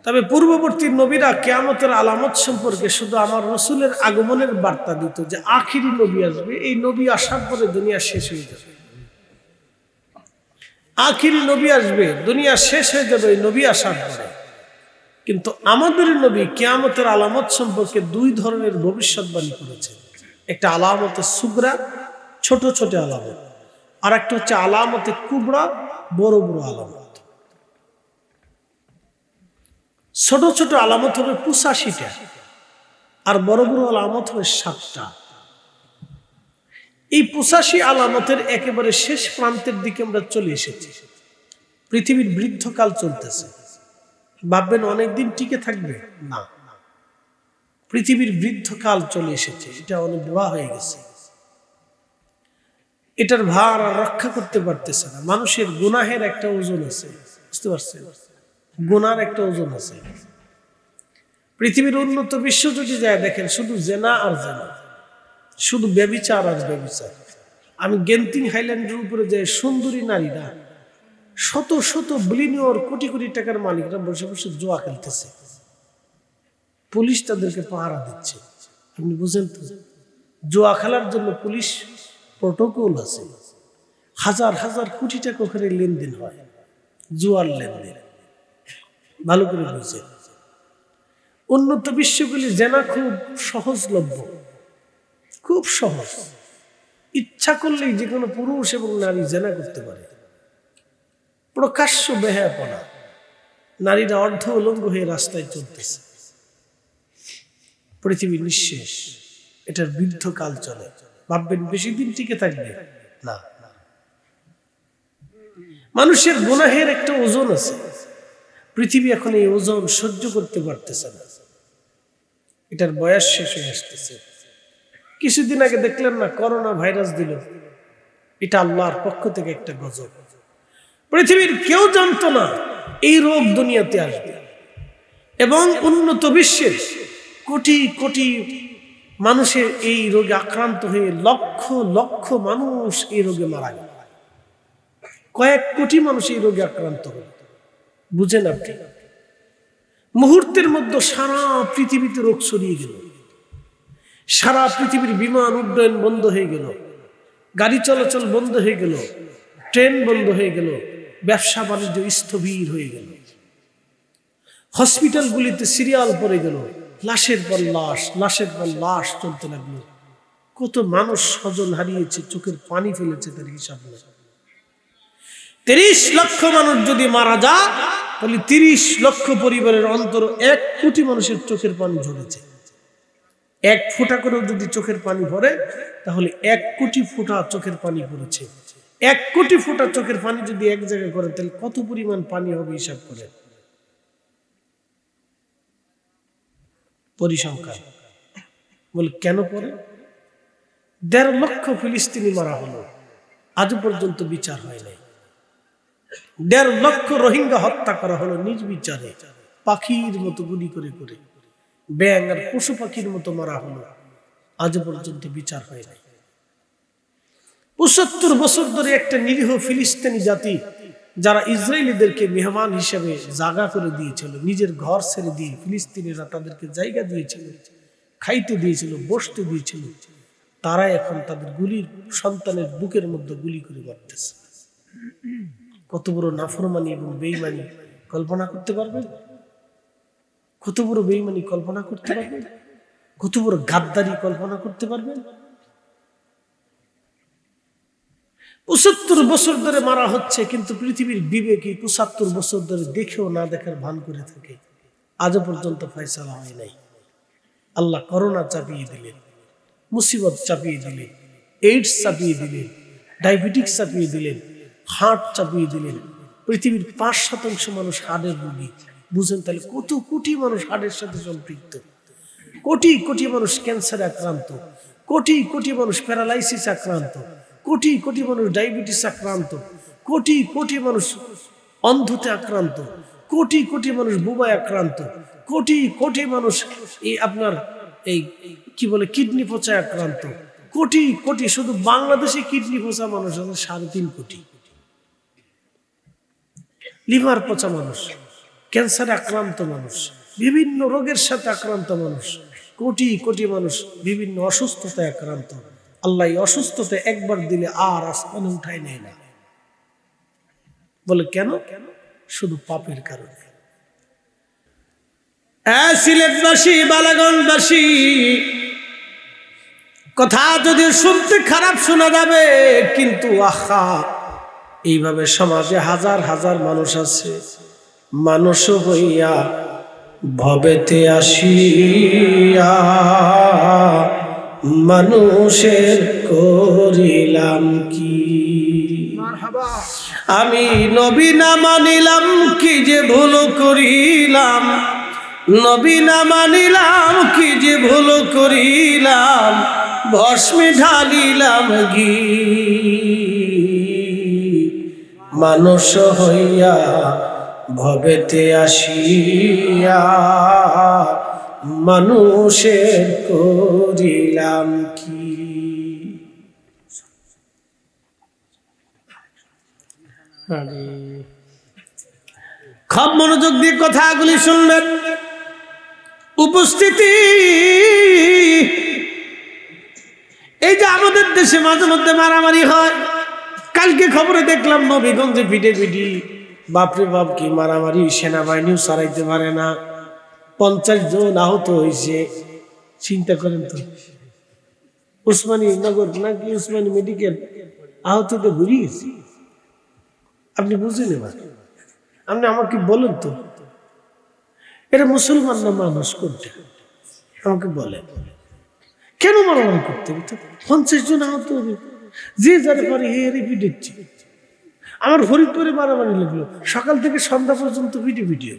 তবে পূর্ববর্তী নবীরা কিয়ামতের আলামত সম্পর্কে শুধু আমার রাসূলের আগমনের বার্তা দিত, যে আখিরি নবী আসবে, এই নবী আসার পরে দুনিয়া শেষ হয়ে যাবে। আখিরি নবী আসবে, দুনিয়া শেষ হয়ে যাবে এই নবী আসার পরে। কিন্তু আমাদের নবী কিয়ামতের আলামত সম্পর্কে 2 ধরনের ভবিষ্যৎবাণী করেছেন। একটা আলামতে সুগরা, ছোট ছোট আলামত, আর একটা হচ্ছে আলামতে কুবরা, বড় বড় আলামত। ছোট ছোট আলামত হবে 85টা, আর বড় বড় আলামত হবে 7টা। এই 85 আলামতের একেবারে শেষ প্রান্তের দিকে আমরা চলে এসেছি। পৃথিবীর বৃদ্ধকাল চলতেছে। ভাববেন অনেকদিন টিকে থাকবে না, পৃথিবীর বৃদ্ধকাল চলে এসেছে, এটা অনেক বুড়া হয়ে গেছে। এটার ভার আর রক্ষা করতে পারতেছে না। মানুষের গুনাহের একটা ওজন আছে, বুঝতে পারছেন? গুনার একটা ওজন আছে। পৃথিবীর উন্নত বিশ্ব যদি যায় দেখেন, শুধু জেনা আর জেনা, শুধু ব্যভিচার আর ব্যভিচার। আমি গেন্তিং হাইল্যান্ডের উপরে যে সুন্দরী নারীরা, শত শত বিলিয়নিয়র, কোটি কোটি টাকার মালিকরা বসে বসে জুয়া খেলতেছে, পুলিশ তাদেরকে পাহারা দিচ্ছে। আপনি বুঝেন তো, জুয়া খেলার জন্য পুলিশ প্রোটোকল আছে, হাজার হাজার কোটি টাকা ওখানে লেনদেন হয়, জুয়ার লেনদেন। ভালো করে বুঝছেন? উন্নত বিশ্বগুলি জেনা খুব সহজলভ্য, খুব সহজ। ইচ্ছা করলেই যে কোনো পুরুষ এবং নারী জেনা করতে পারে। প্রকাশ্য বেহায়াপনা, নারীরা অর্ধ উলঙ্গ হয়ে রাস্তায় চলতেছে। পৃথিবী নিঃশেষ, এটার বৃদ্ধকাল চলে। ভাববেন বেশি দিন টিকে থাকবে না। মানুষের গুনাহের একটা ওজন আছে, পৃথিবী এখন এই ওজন সহ্য করতে পারতেছে না, এটার বয়স শেষ হয়ে আসতেছে। কিছুদিন আগে দেখলেন না, করোনা ভাইরাস দিল, এটা আল্লাহর পক্ষ থেকে একটা গজব। পৃথিবীর কেউ জানতো না এই রোগ দুনিয়াতে আসবে, এবং উন্নত বিশ্বের কোটি কোটি মানুষের এই রোগে আক্রান্ত হয়ে লক্ষ লক্ষ মানুষ এই রোগে মারা গেল, কয়েক কোটি মানুষ এই রোগে আক্রান্ত হল। বুঝেন আপনি, মুহূর্তের মধ্যে সারা পৃথিবীতে রোগ ছড়িয়ে গেল, সারা পৃথিবীর বিমান উড্ডয়ন বন্ধ হয়ে গেল, গাড়ি চলাচল বন্ধ হয়ে গেল, ট্রেন বন্ধ হয়ে গেল, ব্যবসা বাণিজ্য স্থবির হয়ে গেল, হসপিটালগুলিতে সিরিয়াল পড়ে গেল, লাশের পর লাশ, লাশের পর লাশ চলতে লাগলো। কত মানুষ স্বজন হারিয়েছে, চোখের পানি ফেলেছে, তার হিসাব নেই। 30 লক্ষ মানুষ যদি মারা যায়, তাহলে 30 লক্ষ পরিবারের অন্তর 1 কোটি মানুষের চোখের পানি ঝরেছে। 1 ফোঁটা করেও যদি চোখের পানি ভরে, তাহলে 1 কোটি ফোঁটা চোখের পানি পড়েছে। 1 কোটি ফোঁটা চোখের পানি যদি এক জায়গায় করে, তাহলে কত পরিমাণ পানি হবে হিসাব করে পরিসংখ্যান। বলে কেন পরে? 1.5 লক্ষ ফিলিস্তিনি মারা হলো, আজ পর্যন্ত বিচার হয় নাই। 1.5 লক্ষ রোহিঙ্গা হত্যা করা হলো নিজ বিচারে, পাখির মতো গুলি করে করে, ব্যাঙ আর পশু পাখির মতো মারা হলো, আজ পর্যন্ত বিচার হয় নাই। 75 বছর ধরে একটা নিরীহ ফিলিস্তিনি জাতি, যারা ইসরায়েলিদেরকে মেহমান হিসেবে জায়গা করে দিয়েছিল, নিজের ঘর ছেড়ে দিয়ে ফিলিস্তিনিরা তাদেরকে জায়গা দিয়েছিল, খাইতে দিয়েছিল, বসতে দিয়েছিল, তারা এখন তাদের গুলির সন্তানের বুকের মধ্যে গুলি করে মারতেছে। কত বড় নাফরমানি এবং বেঈমানি কল্পনা করতে পারবেন? কত বড় বেঈমানি কল্পনা করতে পারবেন? কত বড় গাদ্দারি কল্পনা করতে পারবেন? 75 বছর ধরে মারা হচ্ছে, কিন্তু পৃথিবীর বিবেকী 75 বছর ধরে দেখেও না দেখার ভান করে থাকে, আজও পর্যন্ত ফয়সালা হয় নাই। আল্লাহ করোনা চাপিয়ে দিলেন, মুসিবত চাপিয়ে দিলেন, এইডস চাপিয়ে দিলেন, ডায়াবেটিস চাপিয়ে দিলেন, হার্ট চাপিয়ে দিলেন। পৃথিবীর 5% মানুষ হার্টের রোগী। বুঝেন তাহলে কত কোটি মানুষ হার্টের সাথে সম্পৃক্ত, কোটি কোটি মানুষ ক্যান্সারে আক্রান্ত, কোটি কোটি মানুষ প্যারালাইসিস আক্রান্ত, কোটি কোটি মানুষ ডায়াবেটিস আক্রান্ত, কোটি কোটি মানুষ অন্ধতে আক্রান্ত, কোটি কোটি মানুষ বুবায় আক্রান্ত, কোটি কোটি মানুষ এই আপনার এই কি বলে কিডনি পচায় আক্রান্ত, কোটি কোটি, শুধু বাংলাদেশে কিডনি পচা মানুষ আছে 3.5 কোটি, লিভার পচা মানুষ, ক্যান্সারে আক্রান্ত মানুষ, বিভিন্ন রোগের সাথে আক্রান্ত মানুষ, কোটি কোটি মানুষ বিভিন্ন অসুস্থতায় আক্রান্ত। আল্লাহ এই অসুস্থতা একবার দিলে আর আসমানে উঠায় নেয় না। বলে কেন? শুধু পাপের কারণে। সিলেটবাসী, বালাগঞ্জবাসী, কথা যদি শুনতে খারাপ শোনা যাবে, কিন্তু আহা, এইভাবে সমাজে হাজার হাজার মানুষ আছে, মানুষ হইয়া ভবেতে আসিয়া মানুষের করিলাম কি? আমি নবী না মানিলাম, কি যে ভুল করিলাম, নবী না মানিলাম, কি যে ভুল করিলাম, ভস্মে ঢালিলাম ঘি, মানুষ হইয়া ভবেতে আসিয়া মানুষের করিলাম কি? খুব মনোযোগ দিয়ে কথাগুলি শুনবেন। উপস্থিতি, এই যে আমাদের দেশে মাঝে মধ্যে মারামারি হয়, কালকে খবরে দেখলাম নবীগঞ্জে পিটি, বাপরে বাপ কি মারামারি, সেনাবাহিনীও সারাইতে পারে না, 50 জন আহত হয়েছে। চিন্তা করেন তো, উসমানী নগর নাকি উসমানী মেডিকেল আহততে ঘুরিয়ে গেছে। আপনি বুঝেন এবার, আপনি আমাকে বলেন তো, এটা মুসলমান না মানুষ কোনটা? আমাকে বলেন। কেন মারামারি করতে হবে? 50 জন আহত হবে, যে যার পারে হেরে পিটেছে। আমার ফরিদপুরে মারামারি লাগলো, সকাল থেকে সন্ধ্যা পর্যন্ত ভিডিও।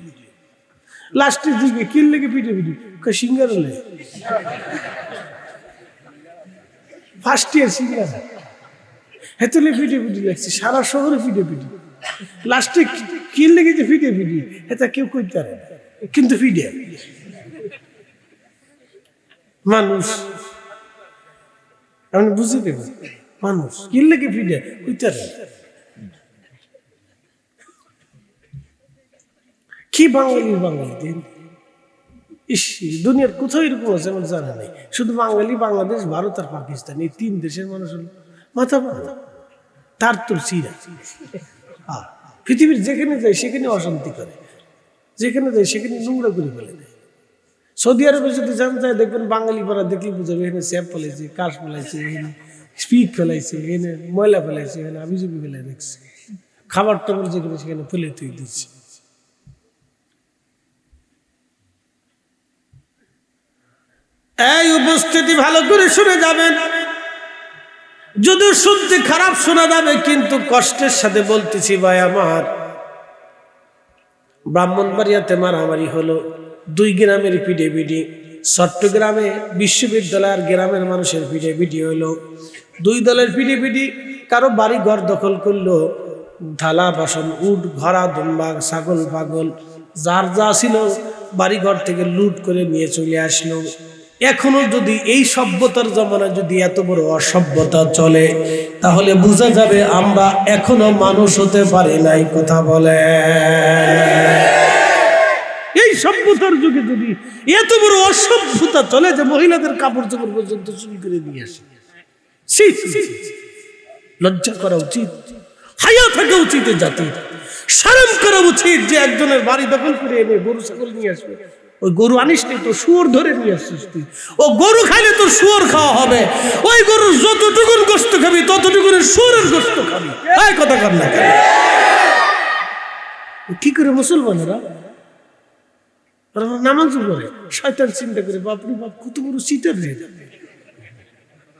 লাস্টের দিকে কিল লেগে ভিডিও সিঙ্গার হলে ফার্স্ট ইয়ার সিঙ্গার হেতলে ভিডিও লাগছে, সারা শহরে ভিডিও লাস্টে কিল লেগেছে ভিডিও এটা কেউ করতে পারে না, কিন্তু ভিডিও মানুষ আমি বুঝে দেব, মানুষ কিল লেগে ভিডিও করতে পারে। কি বাঙালি দিন দুনিয়ার কোথাও এরকম আছে আমার জানা নেই। শুধু বাঙালি, বাংলাদেশ, ভারত আর পাকিস্তান, এই 3 দেশের মানুষ হলো মাথা মাথা তার তোর চিরা। পৃথিবীর যেখানে যায় সেখানে অশান্তি করে, যেখানে যায় সেখানে নোংরা করে ফেলে দেয়। সৌদি আরবে যদি জানতে যায় দেখবেন বাঙালি পাড়া দেখলে বুঝাবে এখানে স্যাপ ফেলাইছে, কাশ ফেলাইছে, এখানে স্পিক ফেলাইছে, এখানে ময়লা ফেলাইছে, এখানে আবিজুবি ফেলাই রাখছে, খাবার টাবার যেখানে সেখানে ফেলে তুই দিচ্ছে। এই উপস্থিতি ভালো করে শুনে যাবেন, যদিও শুনতে খারাপ শোনা যাবে কিন্তু কষ্টের সাথে বলতেছি ভাই আমার। ব্রাহ্মণবাড়িয়াতে মারামারি হলো, 2 গ্রামের পিডেপিডি, চট্টগ্রামে বিশ্ববিদ্যালয়ের গ্রামের মানুষের পিডেপিডি হলো। 2 দলের পিডেপিডি, কারো বাড়ি ঘর দখল করলো, থালা বাসন উট ঘরা দুম্বা ছাগল পাগল যার যা ছিল বাড়ি ঘর থেকে লুট করে নিয়ে চলে আসলো। এখনো যদি এই সভ্যতার জমানায় যদি এত বড় অসভ্যতা চলে তাহলে বোঝা যাবে আমরা এখনো মানুষ হতে পারি নাই। কথা বলে, এই সভ্যতার যুগে যদি এত বড় অসভ্যতা চলে যে মহিলাদের কাপড় চোপড় পর্যন্ত চুরি করে নিয়ে আসে, লজ্জা করা উচিত, হায়া থাকা উচিত, জাতি শরম করা উচিত যে একজনের বাড়ি দখল করে এনে গরু ছাগল নিয়ে আসবে। ওই গরু আনিস নি তো শুয়োর ধরে নিয়ে আসছিস তুই, ও গরু খাইলে তোর শুয়োর খাওয়া হবে, ওই গরুর যতটুকুন গোস্ত খাবি ততটুকুনের শুয়োরের গোস্ত খাবি। এই কথা কর না কেন? কি করে মুসলমানেরা নামাজ পড়ে, শয়তান চিন্তা করে বাপরে বাপ কত বড় সিটার রে,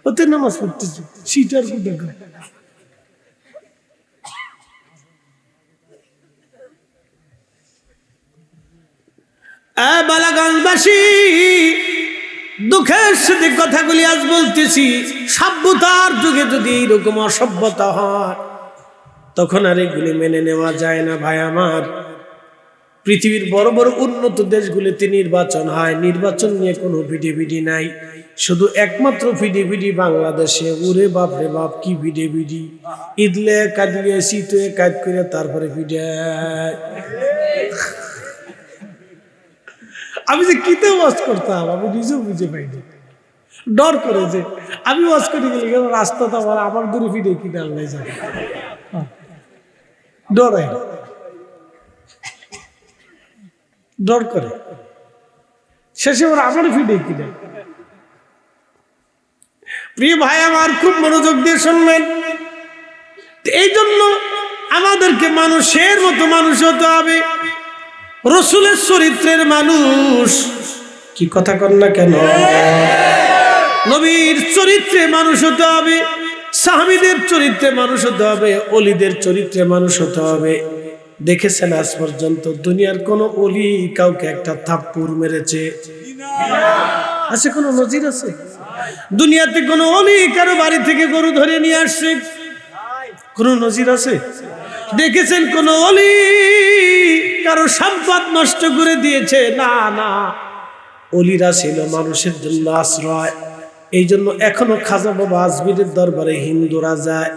ওতে নামাজ পড়তেছে সিটার কোথায়। বালাগঞ্জবাসী দুঃখের সাথে কথাগুলি আজ বলতেছি, সভ্যতার যুগে যদি এইরকম অসভ্যতা হয় তখন আর এগুলি মেনে নেওয়া যায় না। ভাই আমার, পৃথিবীর বড় বড় উন্নত দেশগুলিতে নির্বাচন হয়, নির্বাচন নিয়ে কোনো ভিডিভিডি নাই, শুধু একমাত্র ভিডিভিডি বাংলাদেশে। ওরে বাপ রে বাপ, কি ভিডিভিডি! ঈদলে কাঁদিয়ে শীতে কাজ করে তারপরে ভিডিও। আমি যে কিতে ওয়াজ করতাম আমি নিজেও বুঝে পাইনি, ডর করে যে আমি ওয়াজ করে গেলে কেন রাস্তাটা আমার দূরে ফিরে কিনে আল্লাহ যাবে, ডর করে শেষে ওরা আমার ফিরে কিনে। প্রিয় ভাই আমার, খুব মনোযোগ দিয়ে শুনবেন। এই জন্য আমাদেরকে মানুষের মতো মানুষ হতে হবে, রসুলের চরিত্রের মানুষ। কি কথা কর না কেন? নবীর চরিত্রে মানুষ হতে হবে, সাহাবীদের চরিত্রে মানুষ হতে হবে, অলিদের চরিত্রে মানুষ হতে হবে। দেখেছেন আজ পর্যন্ত দুনিয়ার কোন অলি কাউকে একটা থাপ্পড় মেরেছে? আছে কোন নজির আছে? দুনিয়াতে কোন অলি কারো বাড়ি থেকে গরু ধরে নিয়ে আসছে? কোন নজির আছে? দেখেছেন কোন অলি কারো সম্পদ নষ্ট করে দিয়েছে? না না, অলিরা ছিল মানুষের জন্য আশ্রয়। এই জন্য এখনো খাজা বাবা আজমিরের দরবারে হিন্দুরা যায়,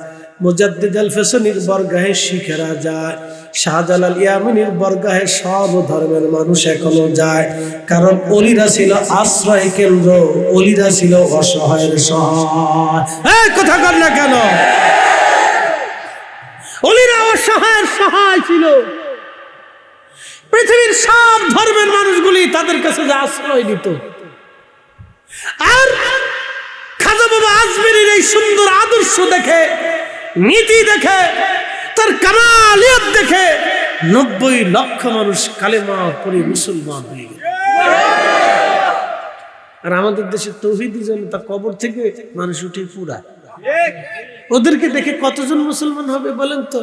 মুজাদ্দিদ আল ফেসনির বরগাহে শিখেরা যায়, শাহজালাল ইয়ামিনীর বরগাহে সব ধর্মের মানুষ এখনো যায়। কারণ অলিরা ছিল আশ্রয় কেন্দ্র, অলিরা ছিল অসহায়ের সহায়। এই কথা কর না কেন? অলিরা অসহায়ের সহায় ছিল। পৃথিবীর সব ধর্মের মানুষগুলি তাদের কাছে যে আশ্রয় দিত। আর খাজা বাবা আজমিরের এই সুন্দর আদর্শ দেখে, নীতি দেখে, তার কামালিয়ত দেখে 90 লক্ষ মানুষ কালেমা পড়ে মুসলমান হয়ে গেল। আর আমাদের দেশের তৌহিদি জনতা কবর থেকে মানুষ উঠে পুরা। ওদেরকে দেখে কতজন মুসলমান হবে বলেন তো?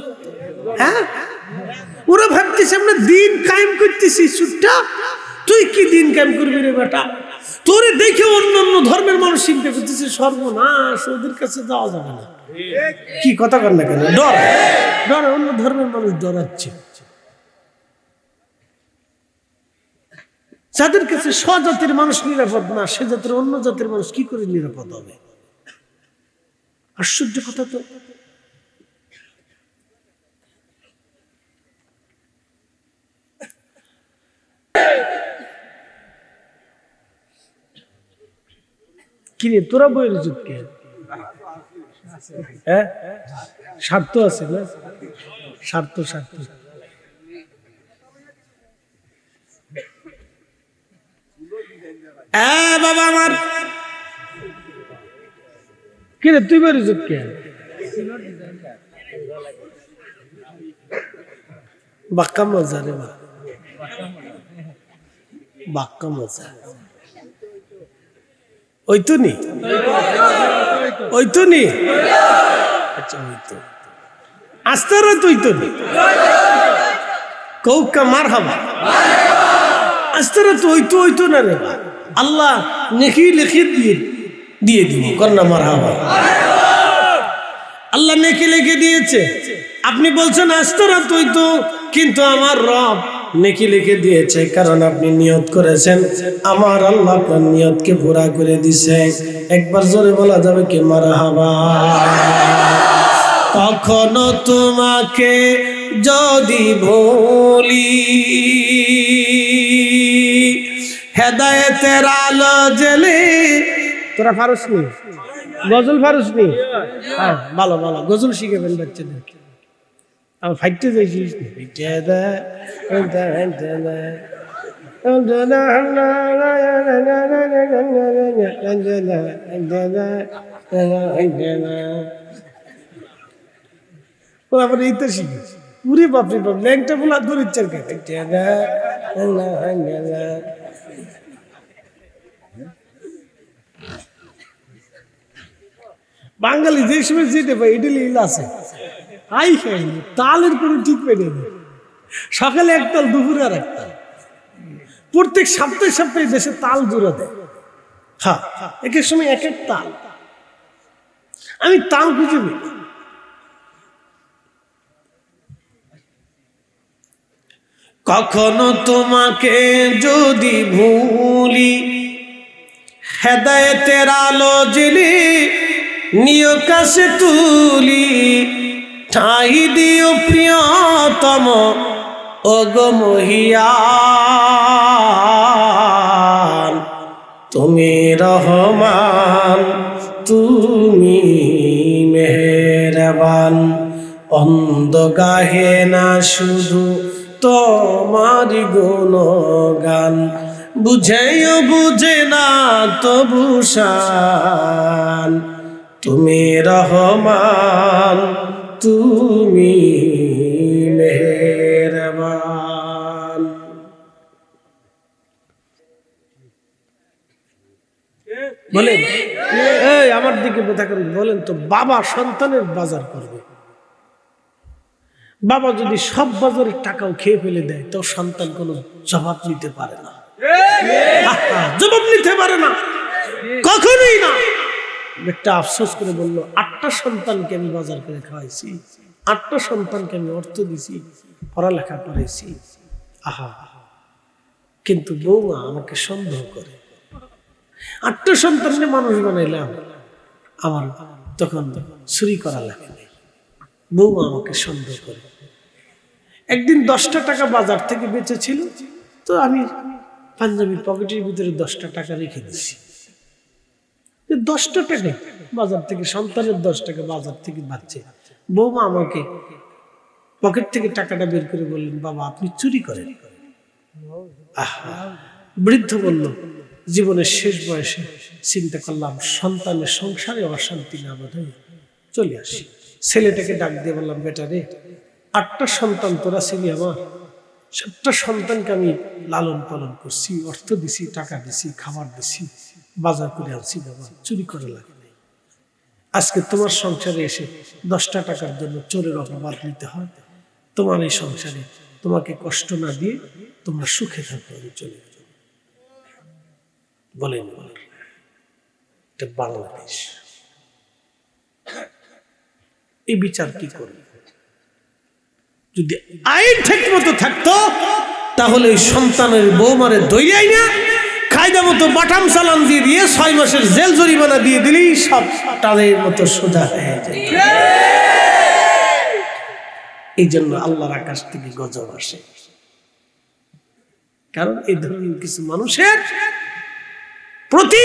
হ্যাঁ, ওরা ভাবতেছে আমরা দিন কায়েম করতেছি। সুট্টা, তুই কি দিন কায়েম করবি রে বেটা? তোরে দেখে অন্য অন্য ধর্মের মানুষ চিন্তা করতেছে সর্বনাশ, ওদের কাছে যাওয়া যাবে না। কি কথা কর না কেন? ডর ডর, অন্য ধর্মের মানুষ ডরাচ্ছে। যাদের কাছে স্বজাতির মানুষ নিরাপদ না, সে জাতের অন্য জাতের মানুষ কি করে নিরাপদ হবে? আশ্চর্য কথা তো। কিরে তোরা বইয়ের যুগ কে? হ্যাঁ, স্বার্থ আছে না? স্বার্থ স্বার্থ। বাবা আমার, কিরে তুই বইয়ের যুগ কে? বাক্কা মজা রে বা, বাক্কা মজা। ওই তো নি, ওই তো নি, আচ্ছা ওই তো আস্তে রে, তুই তো নি কৌকা মার হাবা আস্তে রে, তো ওই তো না রে। আল্লাহ নেকি লিখে দিয়ে দিব করনা মার হাবা। আল্লাহ নেকি লিখে দিয়েছে, আপনি বলছেন আস্তে রে তুই তো, কিন্তু আমার রব নেকি লিখে দিয়েছে, কারণ আপনি নিয়ত করেছেন। আমার আল্লাহ আপনার নিয়তকে পুরা করে দিছে। একবার জোরে বলা যাবে কি মারহাবা? কখনো তোমাকে যদি ভুলি, হেদায়েতের আলো জ্বেলে। তোরা ফারুস নি, গজল ফারুস নি? হ্যাঁ, ভালো ভালো গজল শিখাবেন বাচ্চাদেরকে। আমার ফাইটতে যাইছিস আবার এই তো শিখিস। পুরে বাপরে বাপ, ল্যাংটা বলা দূর ইচ্ছার কে। বাঙালি যে সময় যেতে পাই ইডলি আছে, আই খাইনি, তালের কোনো ঠিক পেয়ে নেই। সকালে এক তাল, দুপুরে আর এক তাল। প্রত্যেক সপ্তাহে সপ্তাহে দেশে তাল জোড়া দেয়। হ্যাঁ, এক এক সময় এক এক তাল। আমি তাল খুঁজে নিই। কখনো তোমাকে যদি ভুলি, হেদায়েতের আলো জ্বেলে নিয় কাছে তুলি, ঠাই দিও প্রিয়তম ওগো মহিয়ান। তুমি রহমান, তুমি মেহেরবান। অন্ধ গাহে না শুধু তোমার গুণগান, বুঝেও বুঝে না তবু শান। তুমি রহমান, তুমি মেহেরবান। বলেন, এই আমার দিকে কথা করেন, বলেন তো, বাবা সন্তানের বাজার করবে, বাবা যদি সব বাজারের টাকাও খেয়ে ফেলে দেয়, তো সন্তান কোনো জবাব নিতে পারে না, জবাব নিতে পারে না, কখনোই না। একটা আফসোস করে বললো, 8টা সন্তানকে আমি বাজার করে খাওয়াইছি, 8টা সন্তানকে আমি অর্থ দিছি, পড়ালেখা করাইছি, আহা, কিন্তু বৌমা আমাকে সন্দেহ করে। 8টা সন্তানকে মানুষ বানাইলাম, আমার তখন চুরি করা লাগে নাই, বৌমা আমাকে সন্দেহ করে। একদিন 10টা টাকা বাজার থেকে বেঁচেছিল, তো আমি পাঞ্জাবির পকেটের ভিতরে 10টা টাকা রেখে দিছি। 10টা টাকা বাজার থেকে, সন্তানের 10 টাকা বাজার থেকে বাঁচছে। বৌমা আমাকে পকেট থেকে টাকাটা বের করে বললেন, বাবা আপনি চুরি করেন। বৃদ্ধ বলল, জীবনের শেষ বয়সে চিন্তা করলাম সন্তানের সংসারে অশান্তি না বোধ হয়, চলে আসি। ছেলেটাকে ডাক দিয়ে বললাম, বেটা রে, 8টা সন্তান তোরা ছিলি আমার, 7টা সন্তানকে আমি লালন পালন করছি, অর্থ দিছি, টাকা দিছি, খাবার দিছি, বাজার করে আনছি বাবা, চুরি করে লাগে নাই। আজকে তোমার সংসারে এসে 10টা টাকার জন্য চোরের অপবাদ নিতে হয়। তোমার এই সংসারে তোমাকে কষ্ট না দিয়ে তোমরা সুখে থাকো, আমি চলে যাবো। বলেন এটা বাংলাদেশ, এই বিচার কি করবে? যদি আইন ঠিক মতো থাকতো তাহলে ওই সন্তানের বৌমারে দইয়াই না কায়দা মতো বাটাম চালান দিয়ে 6 মাসের জেল জরিমানা দিয়ে দিলেই সব টালের মতো সোজা হয়ে যায়। এই জন্য আল্লাহর আকাশ থেকে গজব আসে, কারণ এই ধরনের কিছু মানুষের প্রতি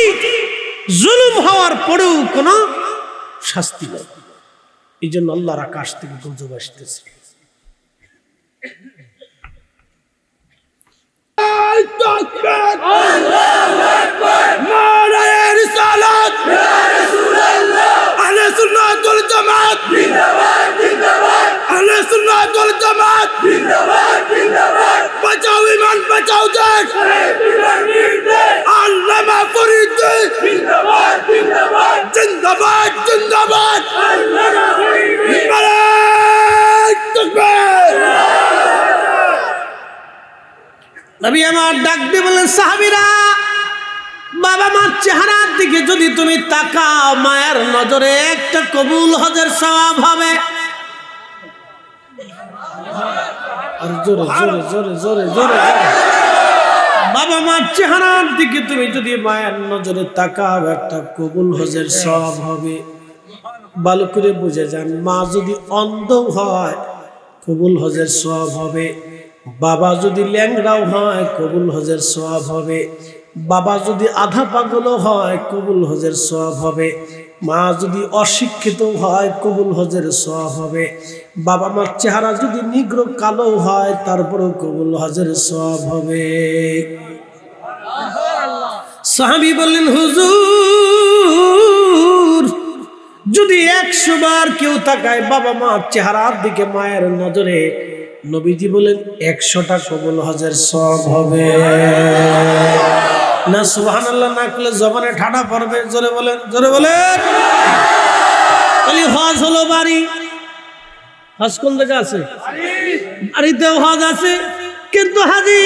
জুলুম হওয়ার পরেও কোনো শাস্তি নেই। এই জন্য আল্লাহর আকাশ থেকে গজব আসতেছে। বাঁচাও ইমান, বাঁচাও দেশ, আল্লামা ফরিদ জিন্দাবাদ, জিন্দাবাদ। নবী আমার ডাক দিয়ে বলেন, সাহাবীরা, বাবা মার চেহারার দিকে যদি তুমি তাকাও, মায়ের নজরে একটা কবুল হজের সওয়াব হবে। আর জোরে জোরে জোরে জোরে জোরে বাবা মার চেহারার দিকে তুমি যদি মায়ের নজরে তাকাও, একটা কবুল হজের সওয়াব হবে। ভালো করে বুঝে যান, মা যদি অন্ধ হয় কবুল হজের সওয়াব হবে, বাবা যদি ল্যাংড়াও হয় কবুল হজের সওয়াব হবে, বাবা যদি আধা পাগল হয় কবুল হজের সওয়াব হবে, মা যদি অশিক্ষিত হয় কবুল হজের সওয়াব হবে, বাবা মার চেহারা যদি নিগ্র কালো হয় তারপরেও কবুল হজের সওয়াব হবে। সাহাবী বললেন, হুজুর, যদি 100 বার কেউ তাকায় বাবা মার চেহারার দিকে মায়ের নজরে, নবীজি বলেন 100টা কবুল হজের সওয়াব হবে। না সুবহানাল্লাহ না করলে জবানে ঠাডা পড়বে। জোরে বলেন, জোরে বলেন। খালি হজ হলো বাড়ি, হজ কোন জায়গা আছে? বাড়িতেও হজ আছে, কিন্তু হাজি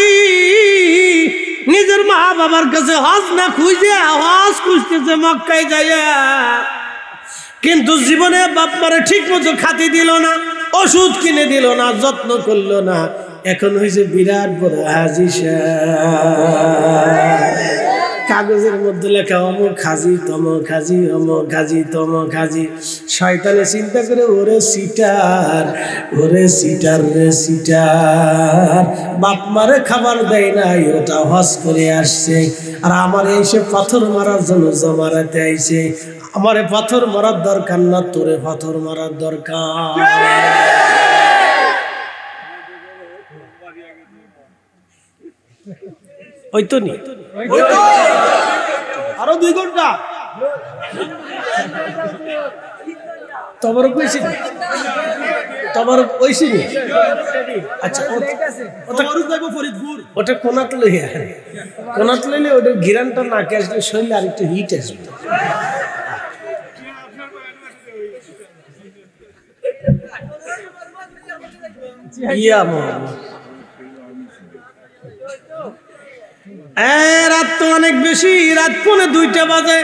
নিজের মা বাবার কাছে হজ না খুঁজে হজ খুঁজতেছে মক্কায় যাইয়া, কিন্তু জীবনে বাপ মারে ঠিক মতো খাতি দিল না, ওষুধ কিনে দিল না, যত্ন করলো না। এখন হয়েছে বিরাট বড় হাজি সাহেব, কাগজের মধ্যে লেখা অমুক হাজি, তমক হাজি, অমুক হাজি, তমক হাজি। শয়তানে চিন্তা করে, ওরে সিটার, ওরে সিটার রে সিটার, বাপ মারে খাবার দেয় নাই, ওটা হজ করে আসছে, আর আমার এসে পাথর মারার জন্য জমারাতে আইছে। আমারে পাথর মারার দরকার না, তোরে পাথর মারার দরকার। ওই তো নি, আরো 2 ঘন্টা তোমার কইছি, তোমার কইছি। আচ্ছা, ওটা কোনাত লইয়া, কোনাত লইলে ওটা ঘিরানটা নাকে আসলে শরীরে আরেকটু হিট আসবে। রাত তো অনেক বেশি, রাত 1:45 বাজে।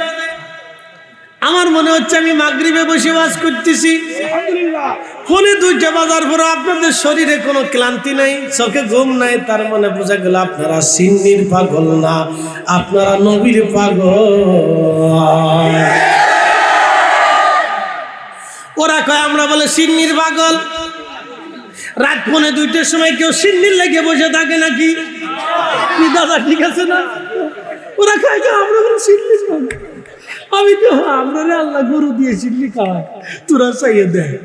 আমার মনে হচ্ছে আমি মাগরিবে বসে ওয়াজ করতেছি। 1:45 বাজার পর আপনাদের শরীরে কোনো ক্লান্তি নাই, চোখে ঘুম নাই, তার মানে বোঝা গেল আপনারা সিন্নির পাগল না, আপনারা নবীর পাগল। ওরা কয় আমরা বলে সিন্নির পাগল। রাত 1:45 সময় কেউ সিন্নির লেগে বসে থাকে নাকি? দাদা ঠিক আছে না? ওরা খায় আমরা বলে সিন্নির পাগল। আমি তো আমরা আল্লাহ গরু দিয়ে সিন্নি খাওয়াই, তোরা চাইয়ে দেয়।